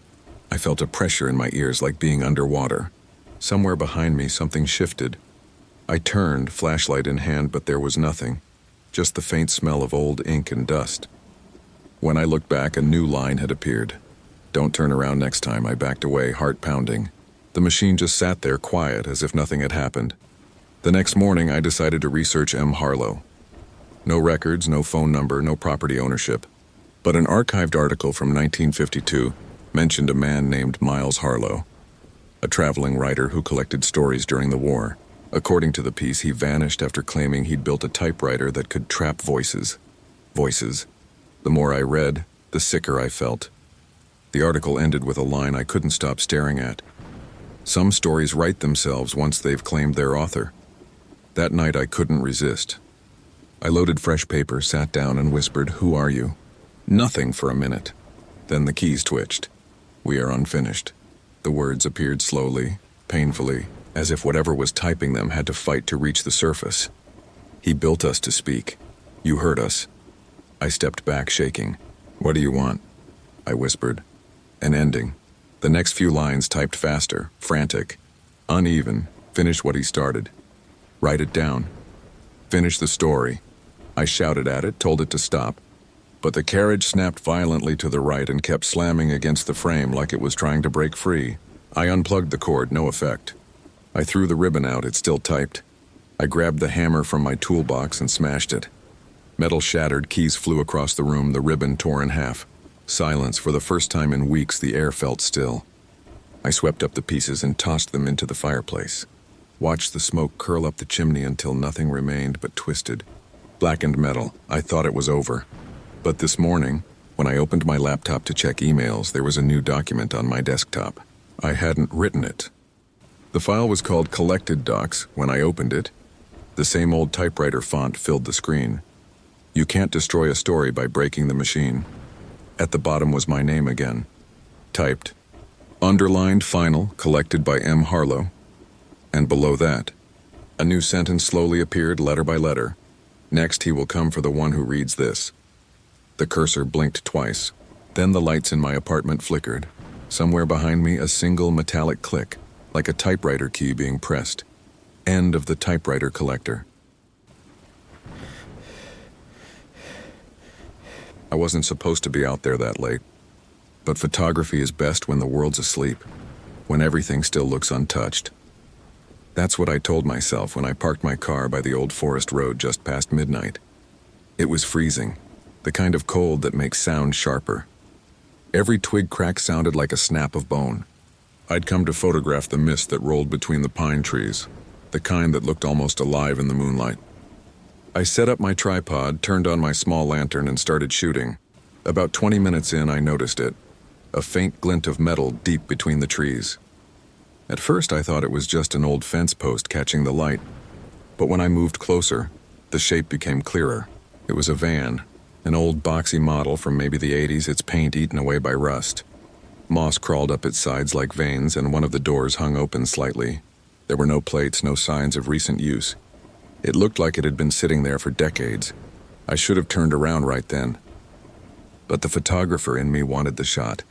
I felt a pressure in my ears like being underwater. Somewhere behind me, something shifted. I turned, flashlight in hand, but there was nothing. Just the faint smell of old ink and dust. When I looked back, a new line had appeared. Don't turn around next time. I backed away, heart pounding. The machine just sat there quiet, as if nothing had happened. The next morning, I decided to research M. Harlow. No records, no phone number, no property ownership. But an archived article from 1952 mentioned a man named Miles Harlow, a traveling writer who collected stories during the war. According to the piece, he vanished after claiming he'd built a typewriter that could trap voices. Voices. The more I read, the sicker I felt. The article ended with a line I couldn't stop staring at. Some stories write themselves once they've claimed their author. That night I couldn't resist. I loaded fresh paper, sat down and whispered, "Who are you?" Nothing for a minute. Then the keys twitched. We are unfinished. The words appeared slowly, painfully, as if whatever was typing them had to fight to reach the surface. He built us to speak. You heard us. I stepped back, shaking. What do you want? I whispered. An ending. The next few lines typed faster, frantic, uneven. Finish what he started. Write it down. Finish the story. I shouted at it, told it to stop. But the carriage snapped violently to the right and kept slamming against the frame like it was trying to break free. I unplugged the cord, no effect. I threw the ribbon out, it still typed. I grabbed the hammer from my toolbox and smashed it. Metal shattered, keys flew across the room, the ribbon tore in half. Silence. For the first time in weeks, the air felt still. I swept up the pieces and tossed them into the fireplace. Watched the smoke curl up the chimney until nothing remained but twisted, blackened metal. I thought it was over. But this morning, when I opened my laptop to check emails, there was a new document on my desktop. I hadn't written it. The file was called Collected Docs. When I opened it, the same old typewriter font filled the screen. You can't destroy a story by breaking the machine. At the bottom was my name again, typed. Underlined, final, collected by M. Harlow. And below that, a new sentence slowly appeared, letter by letter. Next, he will come for the one who reads this. The cursor blinked twice. Then the lights in my apartment flickered. Somewhere behind me, a single metallic click, like a typewriter key being pressed. End of the typewriter collector. I wasn't supposed to be out there that late. But photography is best when the world's asleep, when everything still looks untouched. That's what I told myself when I parked my car by the old forest road just past midnight. It was freezing, the kind of cold that makes sound sharper. Every twig crack sounded like a snap of bone. I'd come to photograph the mist that rolled between the pine trees, the kind that looked almost alive in the moonlight. I set up my tripod, turned on my small lantern, and started shooting. About 20 minutes in, I noticed it, a faint glint of metal deep between the trees. At first, I thought it was just an old fence post catching the light, but when I moved closer, the shape became clearer. It was a van, an old boxy model from maybe the 80s, its paint eaten away by rust. Moss crawled up its sides like veins, and one of the doors hung open slightly. There were no plates, no signs of recent use. It looked like it had been sitting there for decades. I should have turned around right then. But the photographer in me wanted the shot.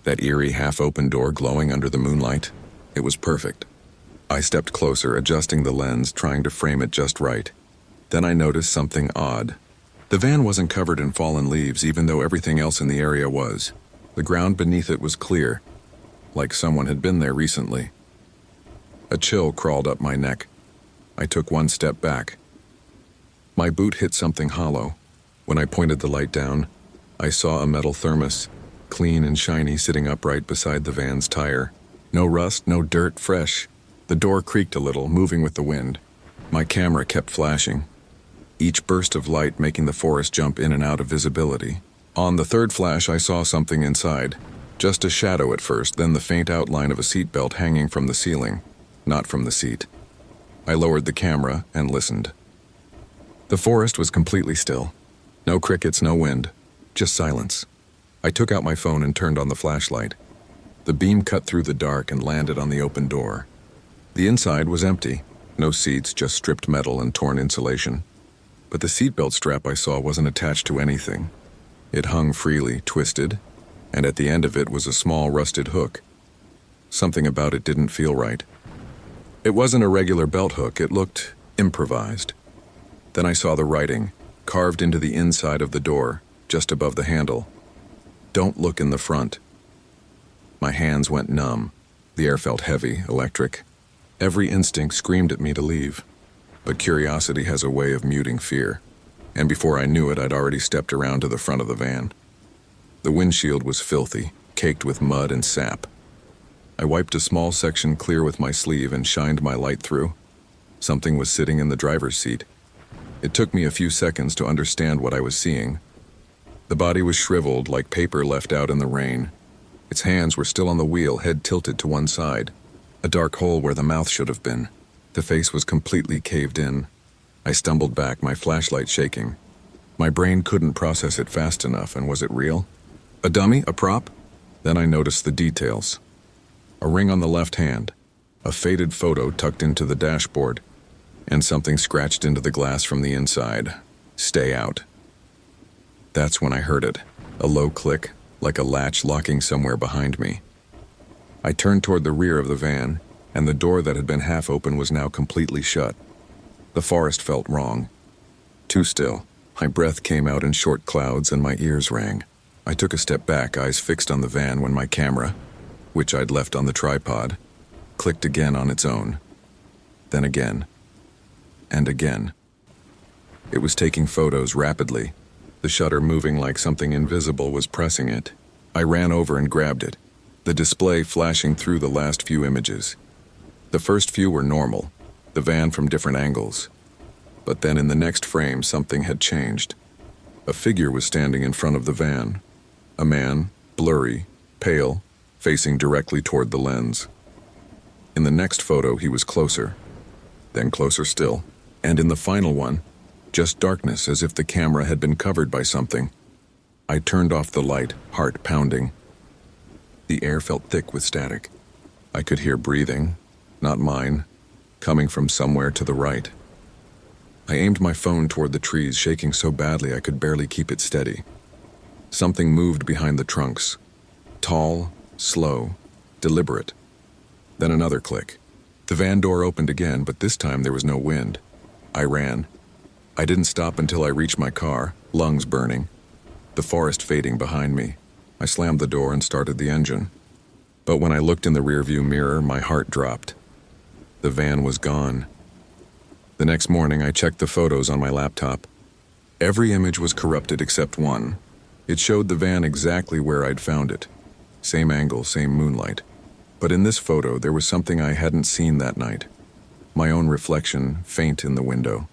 That eerie, half-open door glowing under the moonlight. It was perfect. I stepped closer, adjusting the lens, trying to frame it just right. Then I noticed something odd. The van wasn't covered in fallen leaves, even though everything else in the area was. The ground beneath it was clear, like someone had been there recently. A chill crawled up my neck. I took one step back. My boot hit something hollow. When I pointed the light down, I saw a metal thermos, clean and shiny, sitting upright beside the van's tire. No rust, no dirt, fresh. The door creaked a little, moving with the wind. My camera kept flashing, each burst of light making the forest jump in and out of visibility. On the third flash, I saw something inside. Just a shadow at first, then the faint outline of a seatbelt hanging from the ceiling, not from the seat. I lowered the camera and listened. The forest was completely still. No crickets, no wind, just silence. I took out my phone and turned on the flashlight. The beam cut through the dark and landed on the open door. The inside was empty. No seats, just stripped metal and torn insulation. But the seatbelt strap I saw wasn't attached to anything. It hung freely, twisted, and at the end of it was a small rusted hook. Something about it didn't feel right. It wasn't a regular belt hook, it looked improvised. Then I saw the writing, carved into the inside of the door, just above the handle. Don't look in the front. My hands went numb. The air felt heavy, electric. Every instinct screamed at me to leave. But curiosity has a way of muting fear. And before I knew it, I'd already stepped around to the front of the van. The windshield was filthy, caked with mud and sap. I wiped a small section clear with my sleeve and shined my light through. Something was sitting in the driver's seat. It took me a few seconds to understand what I was seeing. The body was shriveled like paper left out in the rain. Its hands were still on the wheel, head tilted to one side. A dark hole where the mouth should have been. The face was completely caved in. I stumbled back, my flashlight shaking. My brain couldn't process it fast enough, and was it real? A dummy? A prop? Then I noticed the details. A a ring on the left hand, a faded photo tucked into the dashboard, and something scratched into the glass from the inside. "Stay out." That's when I heard it, a low click, like a latch locking somewhere behind me. I turned toward the rear of the van, and the door that had been half open was now completely shut. The forest felt wrong. Too still. My breath came out in short clouds and my ears rang. I took a step back, eyes fixed on the van, when my camera, which I'd left on the tripod, clicked again on its own. Then again. And again. It was taking photos rapidly, the shutter moving like something invisible was pressing it. I ran over and grabbed it, the display flashing through the last few images. The first few were normal, the van from different angles. But then in the next frame, something had changed. A figure was standing in front of the van. A man, blurry, pale, facing directly toward the lens. In the next photo, he was closer, then closer still, and in the final one, just darkness, as if the camera had been covered by something. I turned off the light, heart pounding. The air felt thick with static. I could hear breathing, not mine, coming from somewhere to the right. I aimed my phone toward the trees, shaking so badly I could barely keep it steady. Something moved behind the trunks. Tall, slow, deliberate. Then another click. The van door opened again, but this time there was no wind. I ran. I didn't stop until I reached my car, lungs burning, the forest fading behind me. I slammed the door and started the engine. But when I looked in the rearview mirror, my heart dropped. The van was gone. The next morning, I checked the photos on my laptop. Every image was corrupted except one. It showed the van exactly where I'd found it. Same angle, same moonlight. But in this photo, there was something I hadn't seen that night. My own reflection, faint in the window.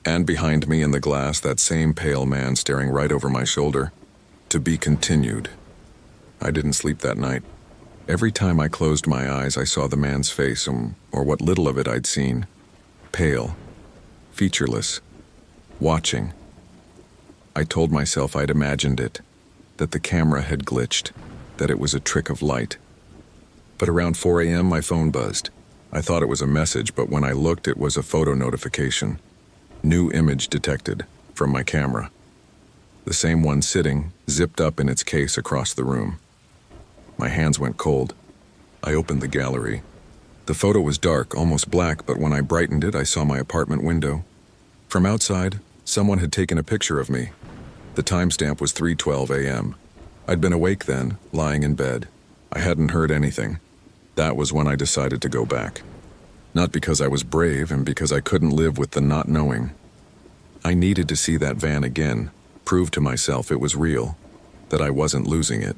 And behind me in the glass, that same pale man staring right over my shoulder. To be continued. I didn't sleep that night. Every time I closed my eyes, I saw the man's face, or what little of it I'd seen. Pale, featureless, watching. I told myself I'd imagined it, that the camera had glitched, that it was a trick of light. But around 4 a.m., my phone buzzed. I thought it was a message, but when I looked, it was a photo notification. New image detected, from my camera. The same one sitting, zipped up in its case across the room. My hands went cold. I opened the gallery. The photo was dark, almost black, but when I brightened it, I saw my apartment window. From outside, someone had taken a picture of me. The timestamp was 3:12 a.m. I'd been awake then, lying in bed. I hadn't heard anything. That was when I decided to go back. Not because I was brave and because I couldn't live with the not knowing. I needed to see that van again, prove to myself it was real, that I wasn't losing it.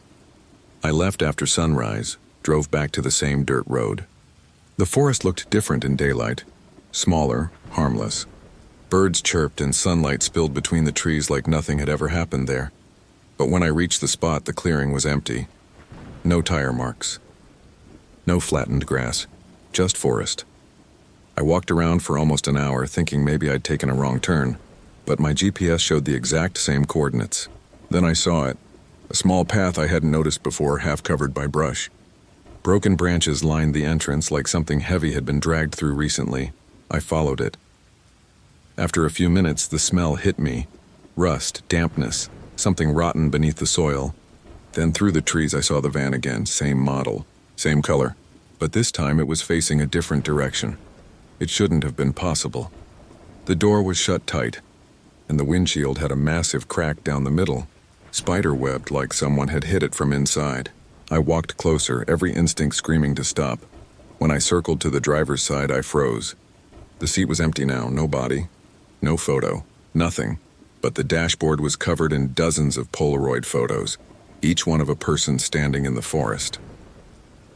I left after sunrise, drove back to the same dirt road. The forest looked different in daylight, smaller, harmless. Birds chirped and sunlight spilled between the trees like nothing had ever happened there. But when I reached the spot, the clearing was empty. No tire marks. No flattened grass, just forest. I walked around for almost an hour, thinking maybe I'd taken a wrong turn, but my GPS showed the exact same coordinates. Then I saw it, a small path I hadn't noticed before, half covered by brush. Broken branches lined the entrance like something heavy had been dragged through recently. I followed it. After a few minutes, the smell hit me. Rust, dampness, something rotten beneath the soil. Then through the trees I saw the van again, same model, same color. But this time it was facing a different direction. It shouldn't have been possible. The door was shut tight, and the windshield had a massive crack down the middle, spider-webbed like someone had hit it from inside. I walked closer, every instinct screaming to stop. When I circled to the driver's side, I froze. The seat was empty now, no body, no photo, nothing. But the dashboard was covered in dozens of Polaroid photos, each one of a person standing in the forest.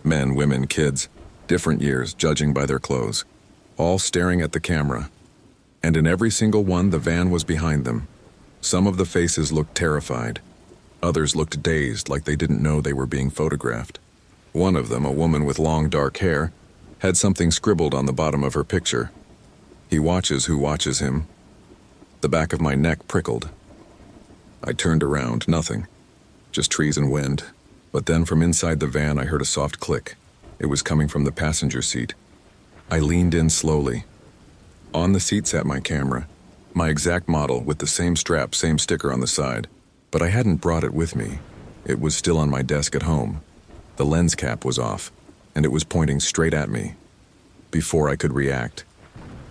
Men, women, kids, different years, judging by their clothes, all staring at the camera. And in every single one, the van was behind them. Some of the faces looked terrified. Others looked dazed, like they didn't know they were being photographed. One of them, a woman with long dark hair, had something scribbled on the bottom of her picture. "He watches who watches him." The back of my neck prickled. I turned around, nothing. Just trees and wind. But then from inside the van I heard a soft click. It was coming from the passenger seat. I leaned in slowly. On the seat sat my camera, my exact model with the same strap, same sticker on the side. But I hadn't brought it with me. It was still on my desk at home. The lens cap was off, and it was pointing straight at me. Before I could react,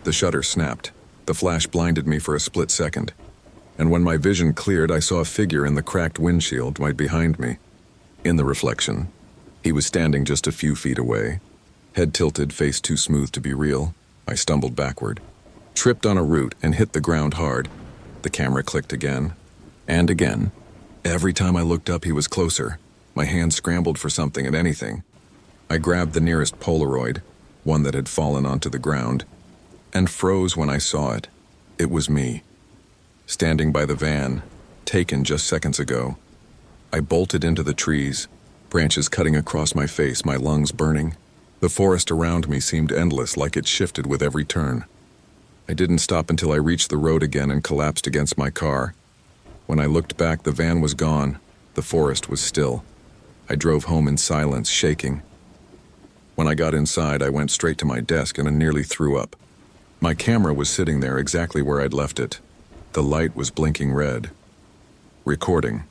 the shutter snapped. The flash blinded me for a split second. And when my vision cleared, I saw a figure in the cracked windshield right behind me. In the reflection, he was standing just a few feet away. Head tilted, face too smooth to be real. I stumbled backward, tripped on a root, and hit the ground hard. The camera clicked again, and again. Every time I looked up, he was closer. My hand scrambled for something and anything. I grabbed the nearest Polaroid, one that had fallen onto the ground, and froze when I saw it. It was me, standing by the van, taken just seconds ago. I bolted into the trees, branches cutting across my face, my lungs burning. The forest around me seemed endless, like it shifted with every turn. I didn't stop until I reached the road again and collapsed against my car. When I looked back, the van was gone. The forest was still. I drove home in silence, shaking. When I got inside, I went straight to my desk and I nearly threw up. My camera was sitting there exactly where I'd left it. The light was blinking red. Recording.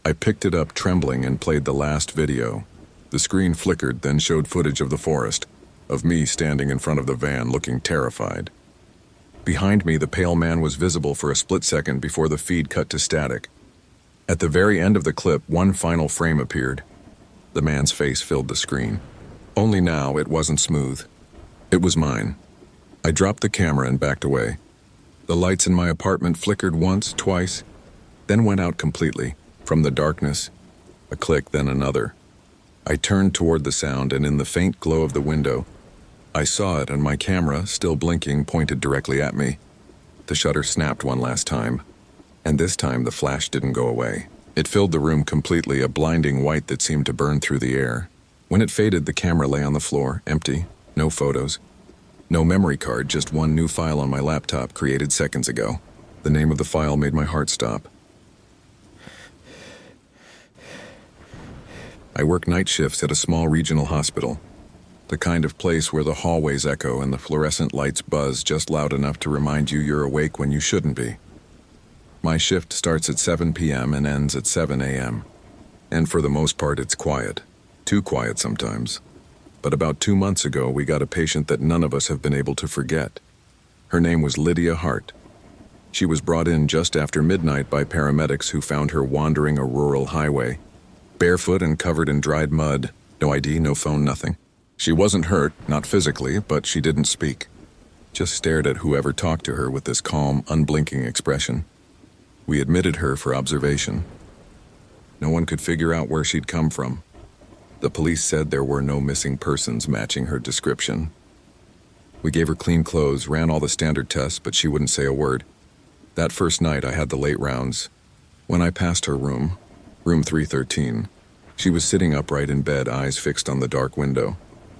I picked it up trembling and played the last video. The screen flickered, then showed footage of the forest, of me standing in front of the van looking terrified. Behind me, the pale man was visible for a split second before the feed cut to static. At the very end of the clip, one final frame appeared. The man's face filled the screen. Only now it wasn't smooth. It was mine. I dropped the camera and backed away. The lights in my apartment flickered once, twice, then went out completely. From the darkness, a click, then another. I turned toward the sound, and in the faint glow of the window, I saw it, and my camera, still blinking, pointed directly at me. The shutter snapped one last time, and this time the flash didn't go away. It filled the room completely, a blinding white that seemed to burn through the air. When it faded, the camera lay on the floor, empty, no photos. No memory card, just one new file on my laptop created seconds ago. The name of the file made my heart stop. I work night shifts at a small regional hospital, the kind of place where the hallways echo and the fluorescent lights buzz just loud enough to remind you you're awake when you shouldn't be. My shift starts at 7 p.m. and ends at 7 a.m. And for the most part, it's quiet. Too quiet sometimes. But about 2 months ago, we got a patient that none of us have been able to forget. Her name was Lydia Hart. She was brought in just after midnight by paramedics who found her wandering a rural highway, barefoot and covered in dried mud, no ID, no phone, nothing. She wasn't hurt, not physically, but she didn't speak. Just stared at whoever talked to her with this calm, unblinking expression. We admitted her for observation. No one could figure out where she'd come from. The police said there were no missing persons matching her description. We gave her clean clothes, ran all the standard tests, but she wouldn't say a word. That first night, I had the late rounds. When I passed her room 313, she was sitting upright in bed, eyes fixed on the dark window.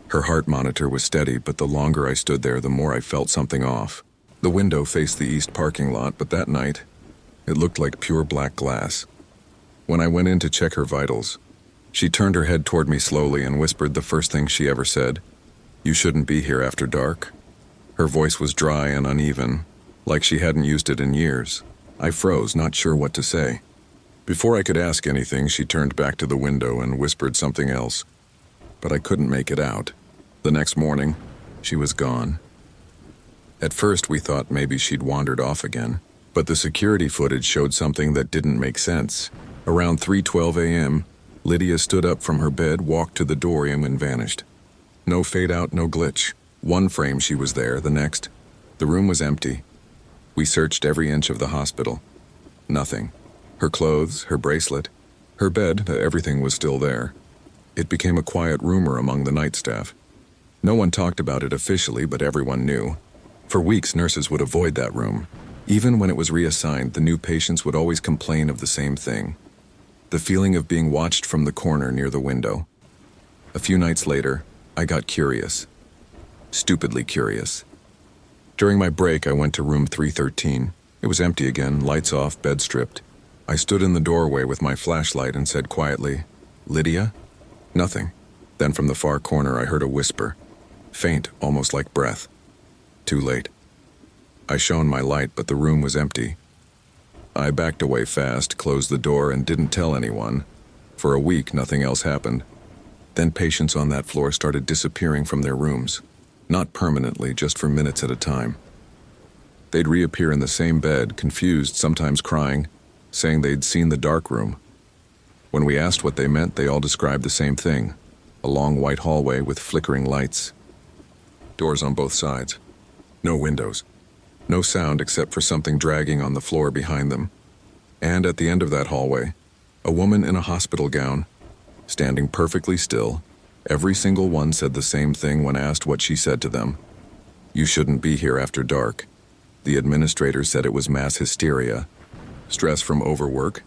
Her heart monitor was steady, but the longer I stood there, the more I felt something off. The window faced the east parking lot, but that night, it looked like pure black glass. When I went in to check her vitals, she turned her head toward me slowly and whispered the first thing she ever said. "You shouldn't be here after dark." Her voice was dry and uneven, like she hadn't used it in years. I froze, not sure what to say. Before I could ask anything, she turned back to the window and whispered something else, but I couldn't make it out. The next morning, she was gone. At first, we thought maybe she'd wandered off again, but the security footage showed something that didn't make sense. Around 3:12 a.m., Lydia stood up from her bed, walked to the door, and vanished. No fade out, no glitch. One frame she was there, the next. The room was empty. We searched every inch of the hospital. Nothing. Her clothes, her bracelet, her bed, everything was still there. It became a quiet rumor among the night staff. No one talked about it officially, but everyone knew. For weeks, nurses would avoid that room. Even when it was reassigned, the new patients would always complain of the same thing. The feeling of being watched from the corner near the window. A few nights later, I got curious. Stupidly curious. During my break, I went to room 313. It was empty again, lights off, bed stripped. I stood in the doorway with my flashlight and said quietly, "Lydia?" Nothing. Then from the far corner I heard a whisper, faint, almost like breath. Too late. I shone my light, but the room was empty. I backed away fast, closed the door, and didn't tell anyone. For a week, nothing else happened. Then patients on that floor started disappearing from their rooms. Not permanently, just for minutes at a time. They'd reappear in the same bed, confused, sometimes crying, saying they'd seen the dark room. When we asked what they meant, they all described the same thing. A long white hallway with flickering lights. Doors on both sides. No windows. No sound except for something dragging on the floor behind them. And at the end of that hallway, a woman in a hospital gown, standing perfectly still. Every single one said the same thing when asked what she said to them. You shouldn't be here after dark. The administrator said it was mass hysteria, stress from overwork,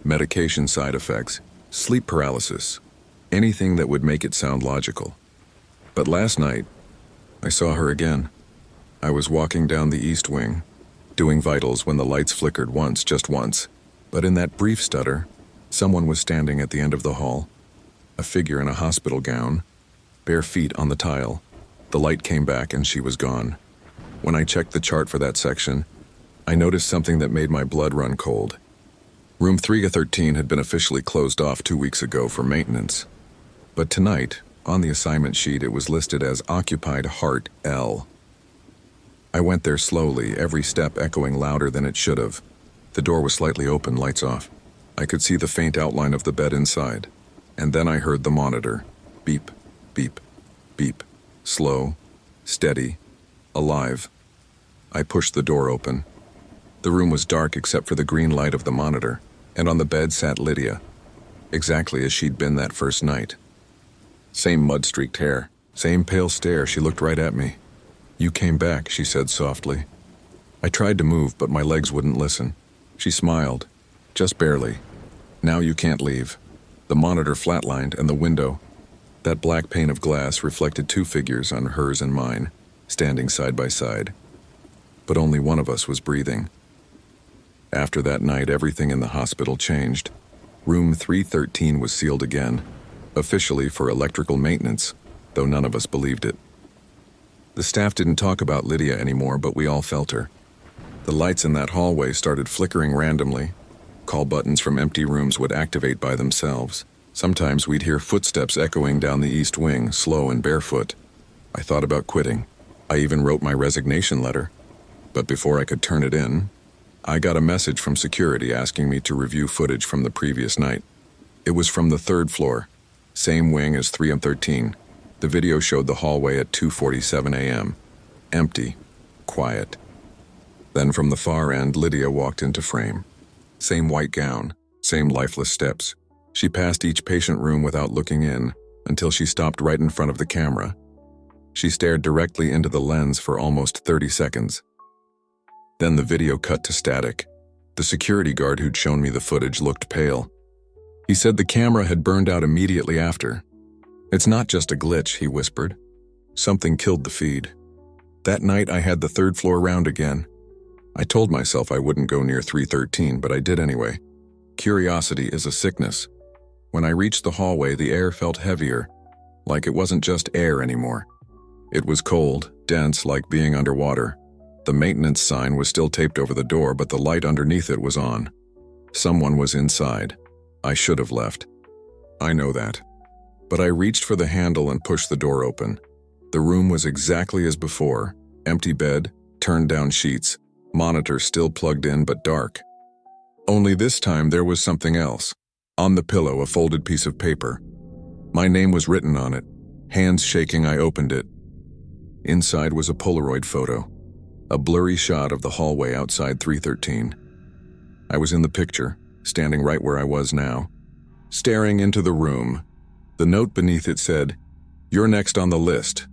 medication side effects, sleep paralysis, anything that would make it sound logical. But last night, I saw her again. I was walking down the east wing, doing vitals when the lights flickered once, just once. But in that brief stutter, someone was standing at the end of the hall, a figure in a hospital gown, bare feet on the tile. The light came back and she was gone. When I checked the chart for that section, I noticed something that made my blood run cold. Room 313 had been officially closed off 2 weeks ago for maintenance. But tonight, on the assignment sheet, it was listed as Occupied Heart L. I went there slowly, every step echoing louder than it should have. The door was slightly open, lights off. I could see the faint outline of the bed inside. And then I heard the monitor. Beep, beep, beep. Slow, steady, alive. I pushed the door open. The room was dark except for the green light of the monitor, and on the bed sat Lydia, exactly as she'd been that first night. Same mud-streaked hair, same pale stare. She looked right at me. You came back, she said softly. I tried to move, but my legs wouldn't listen. She smiled, just barely. Now you can't leave. The monitor flatlined, and the window, that black pane of glass, reflected two figures on hers and mine, standing side by side. But only one of us was breathing. After that night, everything in the hospital changed. Room 313 was sealed again, officially for electrical maintenance, though none of us believed it. The staff didn't talk about Lydia anymore, but we all felt her. The lights in that hallway started flickering randomly. Call buttons from empty rooms would activate by themselves. Sometimes we'd hear footsteps echoing down the east wing, slow and barefoot. I thought about quitting. I even wrote my resignation letter. But before I could turn it in, I got a message from security asking me to review footage from the previous night. It was from the third floor, same wing as 313. The video showed the hallway at 2:47 a.m. Empty, quiet. Then from the far end, Lydia walked into frame. Same white gown, same lifeless steps. She passed each patient room without looking in until she stopped right in front of the camera. She stared directly into the lens for almost 30 seconds. Then the video cut to static. The security guard who'd shown me the footage looked pale. He said the camera had burned out immediately after. It's not just a glitch, he whispered. Something killed the feed. That night I had the third floor round again. I told myself I wouldn't go near 313, but I did anyway. Curiosity is a sickness. When I reached the hallway, the air felt heavier, like it wasn't just air anymore. It was cold, dense, like being underwater. The maintenance sign was still taped over the door, but the light underneath it was on. Someone was inside. I should have left. I know that. But I reached for the handle and pushed the door open. The room was exactly as before. Empty bed, turned down sheets, monitor still plugged in but dark. Only this time there was something else. On the pillow, a folded piece of paper. My name was written on it. Hands shaking, I opened it. Inside was a Polaroid photo. A blurry shot of the hallway outside 313. I was in the picture, standing right where I was now, staring into the room. The note beneath it said, "You're next on the list."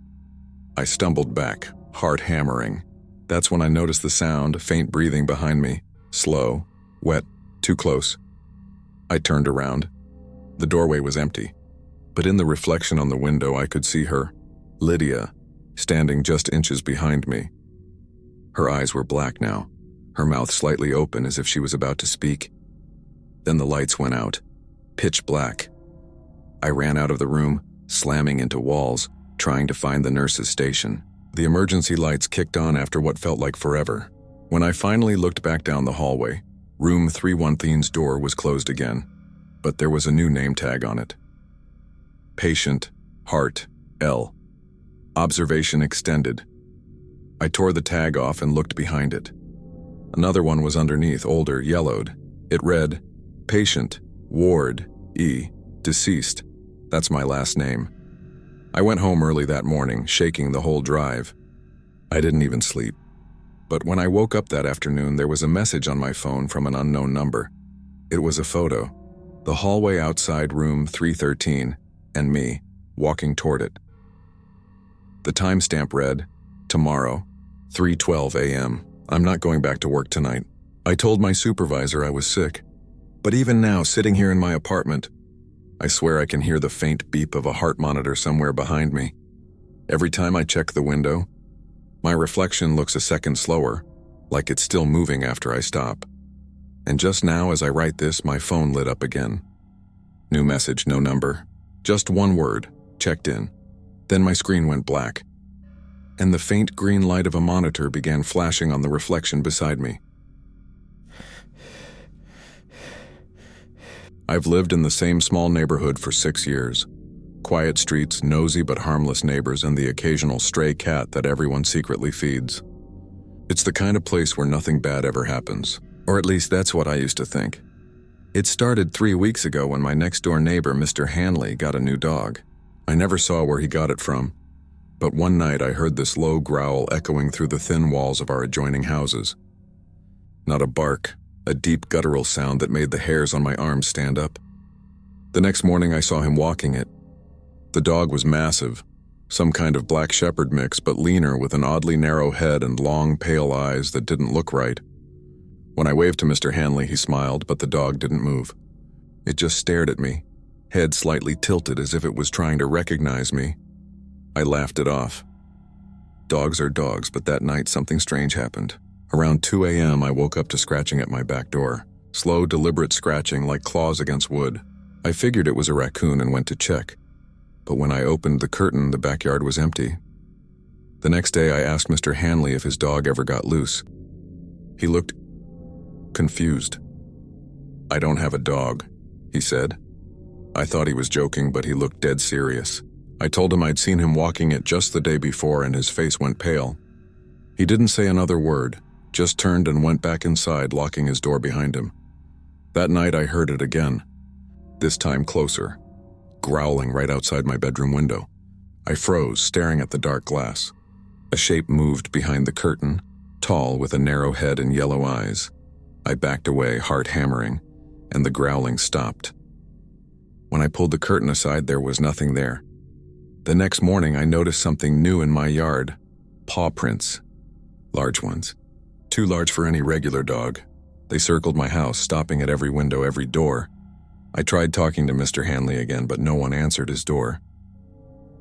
I stumbled back, heart hammering. That's when I noticed the sound, faint breathing behind me. Slow, wet, too close. I turned around. The doorway was empty, but in the reflection on the window I could see her, Lydia, standing just inches behind me. Her eyes were black now, her mouth slightly open as if she was about to speak. Then the lights went out, pitch black. I ran out of the room, slamming into walls, trying to find the nurse's station. The emergency lights kicked on after what felt like forever. When I finally looked back down the hallway, room 313's door was closed again, but there was a new name tag on it. Patient, Heart, L. Observation extended. I tore the tag off and looked behind it. Another one was underneath, older, yellowed. It read, Patient, Ward, E, Deceased. That's my last name. I went home early that morning, shaking the whole drive. I didn't even sleep. But when I woke up that afternoon, there was a message on my phone from an unknown number. It was a photo. The hallway outside room 313, and me, walking toward it. The timestamp read, Tomorrow, 3:12 a.m. I'm not going back to work tonight. I told my supervisor I was sick. But even now, sitting here in my apartment, I swear I can hear the faint beep of a heart monitor somewhere behind me. Every time I check the window, my reflection looks a second slower, like it's still moving after I stop. And just now, as I write this, my phone lit up again. New message, no number. Just one word, checked in. Then my screen went black, and the faint green light of a monitor began flashing on the reflection beside me. I've lived in the same small neighborhood for 6 years. Quiet streets, nosy but harmless neighbors, and the occasional stray cat that everyone secretly feeds. It's the kind of place where nothing bad ever happens, or at least that's what I used to think. It started 3 weeks ago when my next-door neighbor, Mr. Hanley, got a new dog. I never saw where he got it from, but one night I heard this low growl echoing through the thin walls of our adjoining houses. Not a bark, a deep guttural sound that made the hairs on my arms stand up. The next morning I saw him walking it. The dog was massive, some kind of black shepherd mix, but leaner, with an oddly narrow head and long, pale eyes that didn't look right. When I waved to Mr. Hanley, he smiled, but the dog didn't move. It just stared at me, head slightly tilted as if it was trying to recognize me. I laughed it off. Dogs are dogs, but that night something strange happened. Around 2 a.m., I woke up to scratching at my back door. Slow, deliberate scratching like claws against wood. I figured it was a raccoon and went to check. But when I opened the curtain, the backyard was empty. The next day, I asked Mr. Hanley if his dog ever got loose. He looked confused. I don't have a dog, he said. I thought he was joking, but he looked dead serious. I told him I'd seen him walking it just the day before, and his face went pale. He didn't say another word, just turned and went back inside, locking his door behind him. That night I heard it again, this time closer, growling right outside my bedroom window. I froze, staring at the dark glass. A shape moved behind the curtain, tall with a narrow head and yellow eyes. I backed away, heart hammering, and the growling stopped. When I pulled the curtain aside, there was nothing there. The next morning, I noticed something new in my yard. Paw prints. Large ones. Too large for any regular dog. They circled my house, stopping at every window, every door. I tried talking to Mr. Hanley again, but no one answered his door.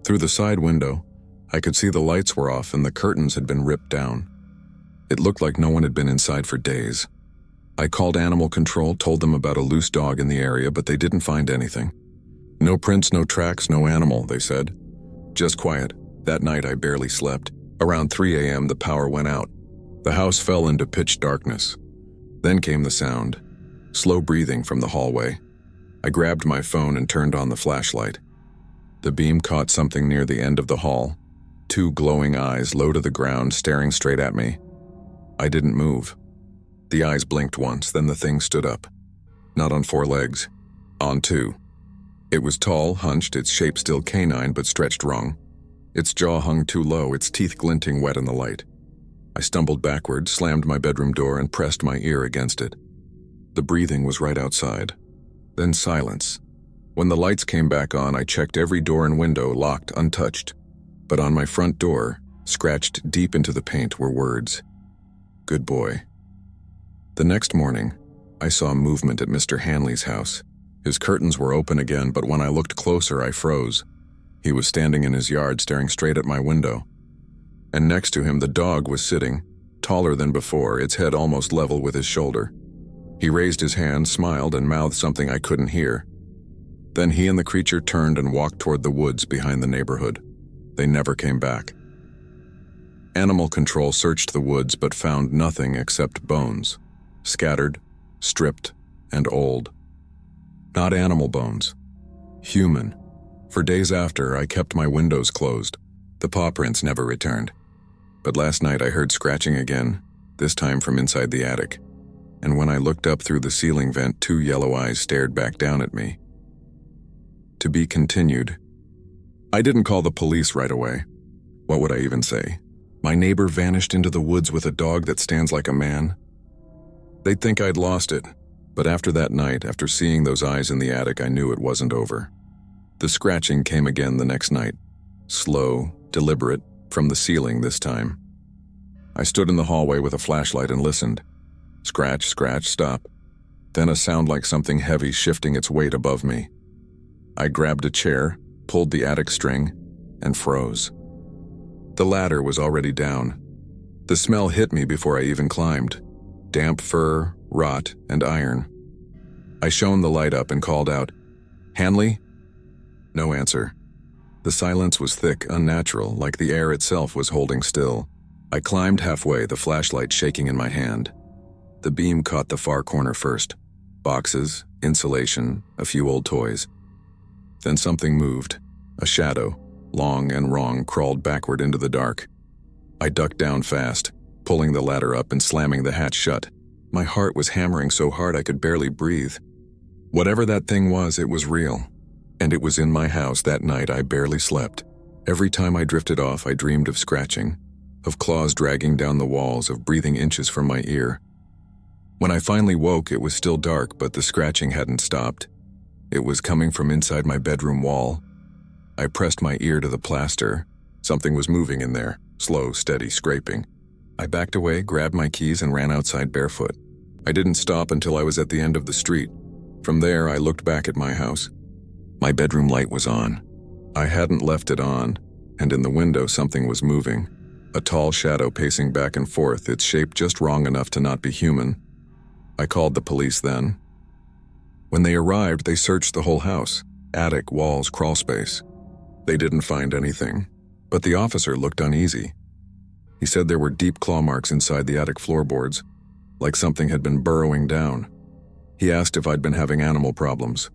Through the side window, I could see the lights were off and the curtains had been ripped down. It looked like no one had been inside for days. I called animal control, told them about a loose dog in the area, but they didn't find anything. No prints, no tracks, no animal, they said. Just quiet. That night I barely slept. Around 3 a.m. the power went out. The house fell into pitch darkness. Then came the sound. Slow breathing from the hallway. I grabbed my phone and turned on the flashlight. The beam caught something near the end of the hall. 2 glowing eyes low to the ground, staring straight at me. I didn't move. The eyes blinked once, then the thing stood up. Not on 4 legs. On 2. It was tall, hunched, its shape still canine but stretched wrong. Its jaw hung too low, its teeth glinting wet in the light. I stumbled backward, slammed my bedroom door, and pressed my ear against it. The breathing was right outside. Then silence. When the lights came back on, I checked every door and window, locked, untouched. But on my front door, scratched deep into the paint, were words. Good boy. The next morning, I saw movement at Mr. Hanley's house. His curtains were open again, but when I looked closer, I froze. He was standing in his yard, staring straight at my window. And next to him, the dog was sitting, taller than before, its head almost level with his shoulder. He raised his hand, smiled, and mouthed something I couldn't hear. Then he and the creature turned and walked toward the woods behind the neighborhood. They never came back. Animal control searched the woods but found nothing except bones, scattered, stripped, and old. Not animal bones. Human. For days after, I kept my windows closed. The paw prints never returned. But last night I heard scratching again, this time from inside the attic. And when I looked up through the ceiling vent, 2 yellow eyes stared back down at me. To be continued. I didn't call the police right away. What would I even say? My neighbor vanished into the woods with a dog that stands like a man? They'd think I'd lost it. But after that night, after seeing those eyes in the attic, I knew it wasn't over. The scratching came again the next night. Slow, deliberate, from the ceiling this time. I stood in the hallway with a flashlight and listened. Scratch, scratch, stop. Then a sound like something heavy shifting its weight above me. I grabbed a chair, pulled the attic string, and froze. The ladder was already down. The smell hit me before I even climbed. Damp fur, rot, and iron. I shone the light up and called out, "Hanley?" No answer. The silence was thick, unnatural, like the air itself was holding still. I climbed halfway, the flashlight shaking in my hand. The beam caught the far corner first. Boxes, insulation, a few old toys. Then something moved. A shadow, long and wrong, crawled backward into the dark. I ducked down fast, pulling the ladder up and slamming the hatch shut. My heart was hammering so hard I could barely breathe. Whatever that thing was, it was real. And it was in my house that night. I barely slept. Every time I drifted off, I dreamed of scratching, of claws dragging down the walls, of breathing inches from my ear. When I finally woke, it was still dark, but the scratching hadn't stopped. It was coming from inside my bedroom wall. I pressed my ear to the plaster. Something was moving in there, slow, steady scraping. I backed away, grabbed my keys, and ran outside barefoot. I didn't stop until I was at the end of the street. From there, I looked back at my house. My bedroom light was on. I hadn't left it on, and in the window something was moving. A tall shadow pacing back and forth, its shape just wrong enough to not be human. I called the police then. When they arrived, they searched the whole house. Attic, walls, crawl space. They didn't find anything, but the officer looked uneasy. He said there were deep claw marks inside the attic floorboards, like something had been burrowing down. He asked if I'd been having animal problems.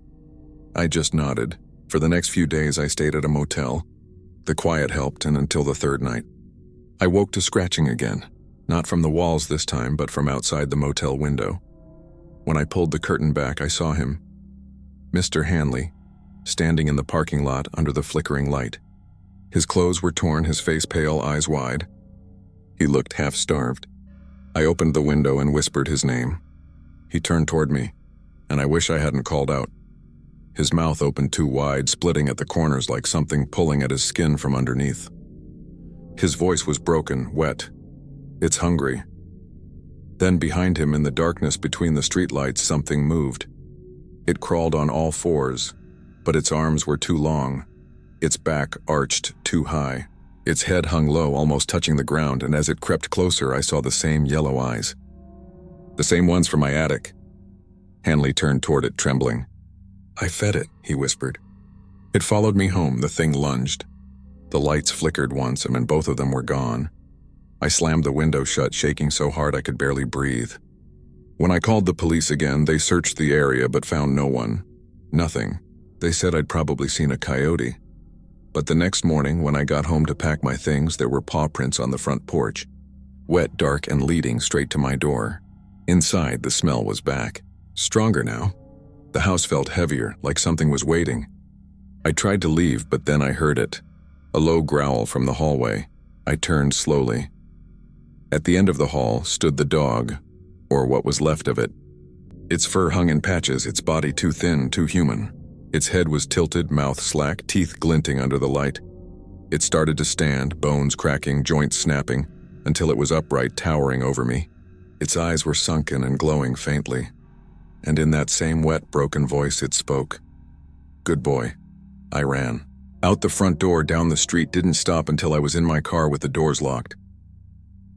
I just nodded. For the next few days, I stayed at a motel. The quiet helped, and until the third night. I woke to scratching again, not from the walls this time, but from outside the motel window. When I pulled the curtain back, I saw him, Mr. Hanley, standing in the parking lot under the flickering light. His clothes were torn, his face pale, eyes wide. He looked half-starved. I opened the window and whispered his name. He turned toward me, and I wish I hadn't called out. His mouth opened too wide, splitting at the corners like something pulling at his skin from underneath. His voice was broken, wet. "It's hungry." Then behind him, in the darkness between the streetlights, something moved. It crawled on all fours, but its arms were too long. Its back arched too high. Its head hung low, almost touching the ground, and as it crept closer, I saw the same yellow eyes. The same ones from my attic. Hanley turned toward it, trembling. "I fed it," he whispered. It followed me home. The thing lunged. The lights flickered once, and then both of them were gone. I slammed the window shut, shaking so hard I could barely breathe. When I called the police again, they searched the area but found no one. Nothing. They said I'd probably seen a coyote. But the next morning, when I got home to pack my things, there were paw prints on the front porch. Wet, dark, and leading straight to my door. Inside, the smell was back. Stronger now. The house felt heavier, like something was waiting. I tried to leave, but then I heard it. A low growl from the hallway. I turned slowly. At the end of the hall stood the dog, or what was left of it. Its fur hung in patches, its body too thin, too human. Its head was tilted, mouth slack, teeth glinting under the light. It started to stand, bones cracking, joints snapping, until it was upright, towering over me. Its eyes were sunken and glowing faintly. And in that same wet, broken voice it spoke. "Good boy." I ran. Out the front door, down the street, didn't stop until I was in my car with the doors locked.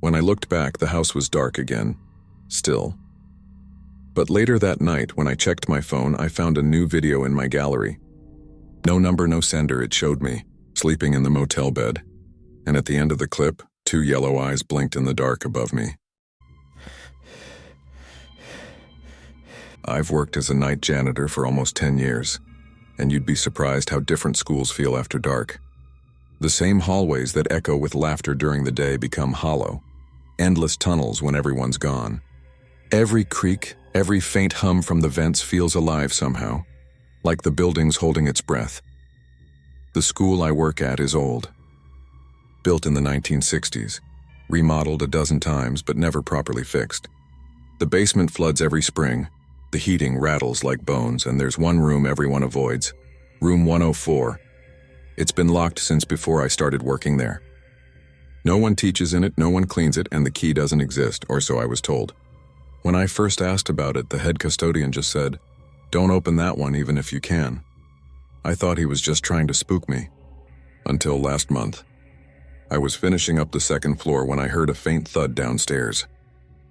When I looked back, the house was dark again. Still. But later that night, when I checked my phone, I found a new video in my gallery. No number, no sender, it showed me, sleeping in the motel bed. And at the end of the clip, 2 yellow eyes blinked in the dark above me. I've worked as a night janitor for almost 10 years, and you'd be surprised how different schools feel after dark. The same hallways that echo with laughter during the day become hollow, endless tunnels when everyone's gone. Every creak, every faint hum from the vents feels alive somehow, like the building's holding its breath. The school I work at is old. Built in the 1960s, remodeled a dozen times but never properly fixed. The basement floods every spring, the heating rattles like bones, and there's one room everyone avoids, room 104. It's been locked since before I started working there. No one teaches in it, no one cleans it, and the key doesn't exist, or so I was told. When I first asked about it, the head custodian just said, "Don't open that one even if you can." I thought he was just trying to spook me. Until last month. I was finishing up the second floor when I heard a faint thud downstairs.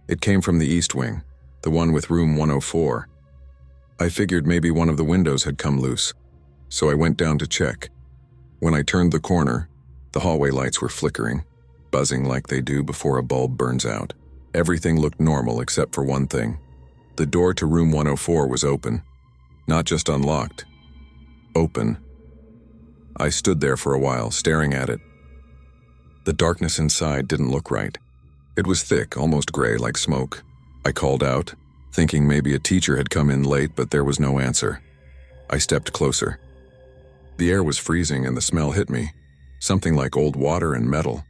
It came from the east wing, the one with room 104. I figured maybe one of the windows had come loose, so I went down to check. When I turned the corner, the hallway lights were flickering, buzzing like they do before a bulb burns out. Everything looked normal except for one thing. The door to room 104 was open. Not just unlocked. Open. I stood there for a while, staring at it. The darkness inside didn't look right. It was thick, almost gray, like smoke. I called out, thinking maybe a teacher had come in late, but there was no answer. I stepped closer. The air was freezing and the smell hit me. Something like old water and metal.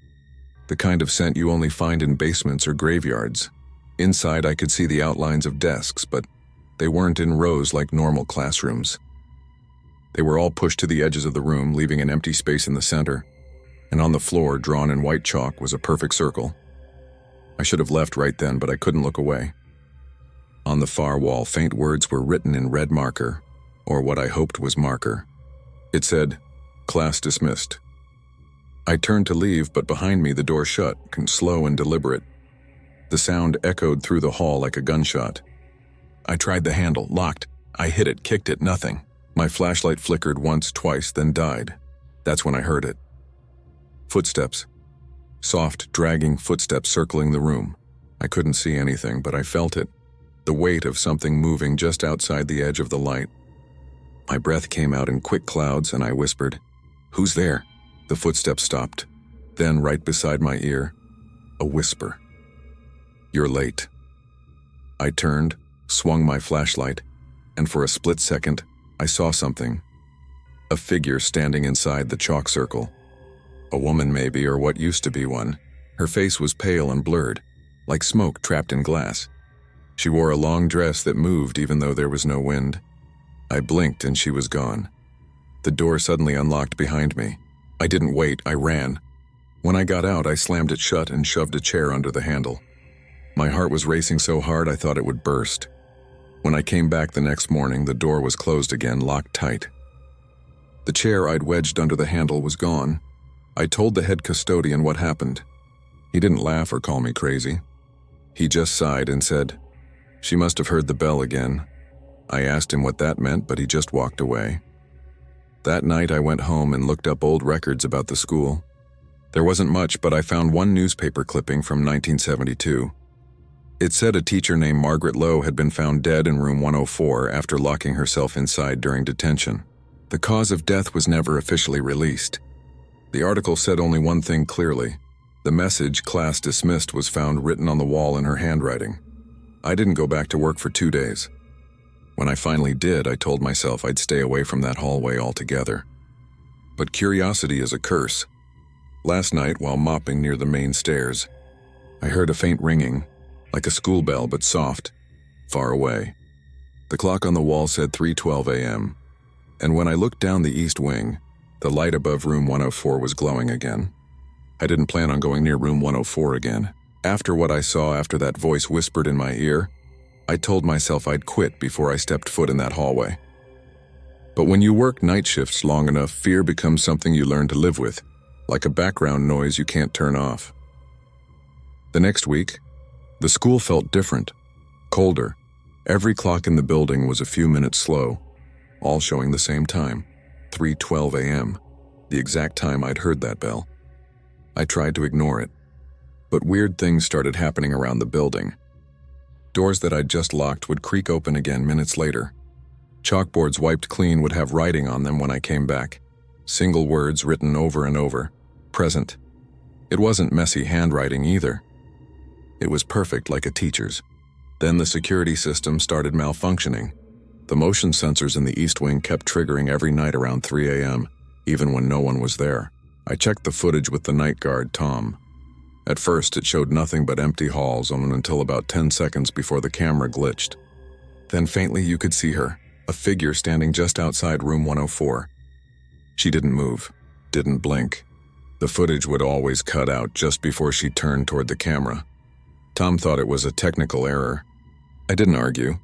The kind of scent you only find in basements or graveyards. Inside I could see the outlines of desks, but they weren't in rows like normal classrooms. They were all pushed to the edges of the room, leaving an empty space in the center. And on the floor, drawn in white chalk, was a perfect circle. I should have left right then, but I couldn't look away. On the far wall, faint words were written in red marker, or what I hoped was marker. It said, "Class dismissed." I turned to leave, but behind me the door shut, slow and deliberate. The sound echoed through the hall like a gunshot. I tried the handle, locked. I hit it, kicked it, nothing. My flashlight flickered once, twice, then died. That's when I heard it. Footsteps. Soft, dragging footsteps circling the room. I couldn't see anything, but I felt it. The weight of something moving just outside the edge of the light. My breath came out in quick clouds and I whispered, "Who's there?" The footsteps stopped. Then, right beside my ear, a whisper. "You're late." I turned, swung my flashlight, and for a split second, I saw something. A figure standing inside the chalk circle. A woman maybe, or what used to be one. Her face was pale and blurred, like smoke trapped in glass. She wore a long dress that moved even though there was no wind. I blinked and she was gone. The door suddenly unlocked behind me. I didn't wait, I ran. When I got out, I slammed it shut and shoved a chair under the handle. My heart was racing so hard I thought it would burst. When I came back the next morning, the door was closed again, locked tight. The chair I'd wedged under the handle was gone. I told the head custodian what happened. He didn't laugh or call me crazy. He just sighed and said, "She must have heard the bell again." I asked him what that meant, but he just walked away. That night I went home and looked up old records about the school. There wasn't much, but I found one newspaper clipping from 1972. It said a teacher named Margaret Lowe had been found dead in room 104 after locking herself inside during detention. The cause of death was never officially released. The article said only one thing clearly. The message, "Class dismissed," was found written on the wall in her handwriting. I didn't go back to work for 2 days. When I finally did, I told myself I'd stay away from that hallway altogether. But curiosity is a curse. Last night, while mopping near the main stairs, I heard a faint ringing, like a school bell but soft, far away. The clock on the wall said 3:12 a.m., and when I looked down the east wing, the light above room 104 was glowing again. I didn't plan on going near room 104 again. After what I saw after that voice whispered in my ear, I told myself I'd quit before I stepped foot in that hallway. But when you work night shifts long enough, fear becomes something you learn to live with, like a background noise you can't turn off. The next week, the school felt different, colder. Every clock in the building was a few minutes slow, all showing the same time. 3:12 a.m., the exact time I'd heard that bell. I tried to ignore it, but weird things started happening around the building. Doors that I'd just locked would creak open again minutes later. Chalkboards wiped clean would have writing on them when I came back. Single words written over and over. Present. It wasn't messy handwriting either. It was perfect like a teacher's. Then the security system started malfunctioning. The motion sensors in the East Wing kept triggering every night around 3 a.m., even when no one was there. I checked the footage with the night guard, Tom. At first, it showed nothing but empty halls until about 10 seconds before the camera glitched. Then faintly you could see her, a figure standing just outside room 104. She didn't move, didn't blink. The footage would always cut out just before she turned toward the camera. Tom thought it was a technical error. I didn't argue,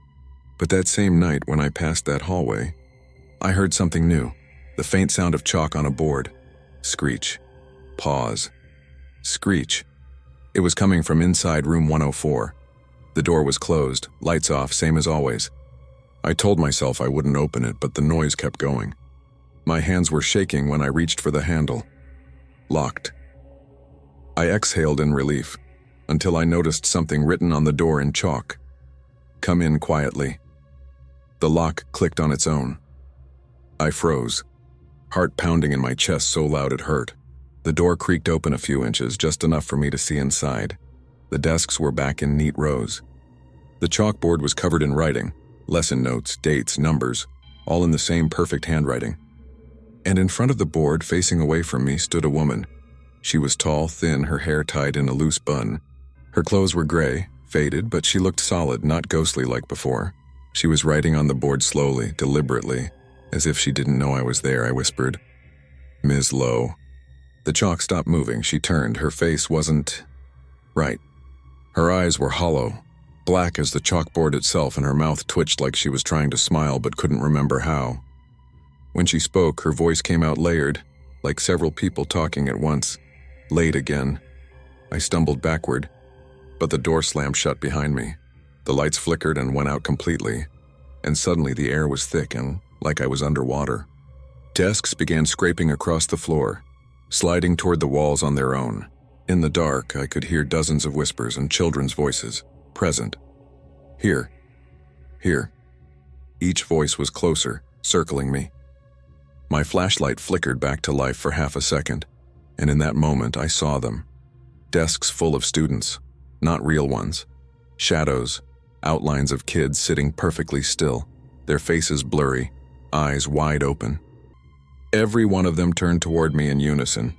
but that same night when I passed that hallway, I heard something new, the faint sound of chalk on a board. Screech. Pause. Screech. It was coming from inside room 104. The door was closed, lights off, same as always. I told myself I wouldn't open it, but the noise kept going. My hands were shaking when I reached for the handle. Locked. I exhaled in relief, until I noticed something written on the door in chalk. Come in quietly. The lock clicked on its own. I froze, heart pounding in my chest so loud it hurt. The door creaked open a few inches, just enough for me to see inside. The desks were back in neat rows. The chalkboard was covered in writing, lesson notes, dates, numbers, all in the same perfect handwriting. And in front of the board, facing away from me, stood a woman. She was tall, thin, her hair tied in a loose bun. Her clothes were gray, faded, but she looked solid, not ghostly like before. She was writing on the board slowly, deliberately, as if she didn't know I was there. I whispered, "Ms. Lowe." The chalk stopped moving. She turned. Her face wasn't right. Her eyes were hollow, black as the chalkboard itself, and her mouth twitched like she was trying to smile but couldn't remember how. When she spoke, her voice came out layered, like several people talking at once. Late again. I stumbled backward, but the door slammed shut behind me. The lights flickered and went out completely, and suddenly the air was thick and like I was underwater. Desks began scraping across the floor, sliding toward the walls on their own. In the dark, I could hear dozens of whispers and children's voices. Present. Here. Here. Each voice was closer, circling me. My flashlight flickered back to life for half a second, and in that moment I saw them. Desks full of students, not real ones. Shadows, outlines of kids sitting perfectly still, their faces blurry, eyes wide open. Every one of them turned toward me in unison.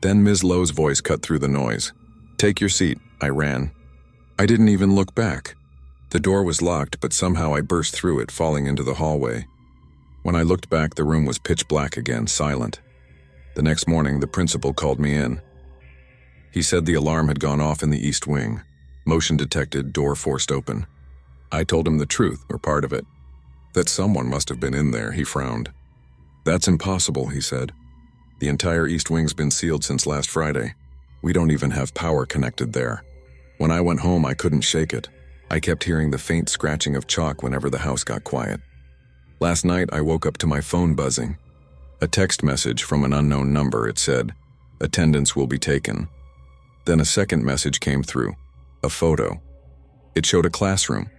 Then Ms. Lowe's voice cut through the noise. "Take your seat," I ran. I didn't even look back. The door was locked, but somehow I burst through it, falling into the hallway. When I looked back, the room was pitch black again, silent. The next morning, the principal called me in. He said the alarm had gone off in the East Wing. Motion detected, door forced open. I told him the truth, or part of it. That someone must have been in there, he frowned. "That's impossible," he said. "The entire East Wing's been sealed since last Friday. We don't even have power connected there. When I went home, I couldn't shake it. I kept hearing the faint scratching of chalk whenever the house got quiet. Last night, I woke up to my phone buzzing. A text message from an unknown number. It said, 'Attendance will be taken.' Then a second message came through. A photo. It showed a classroom,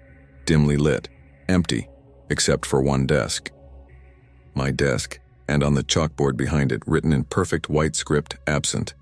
dimly lit, empty, except for one desk. My desk, and on the chalkboard behind it, written in perfect white script, absent.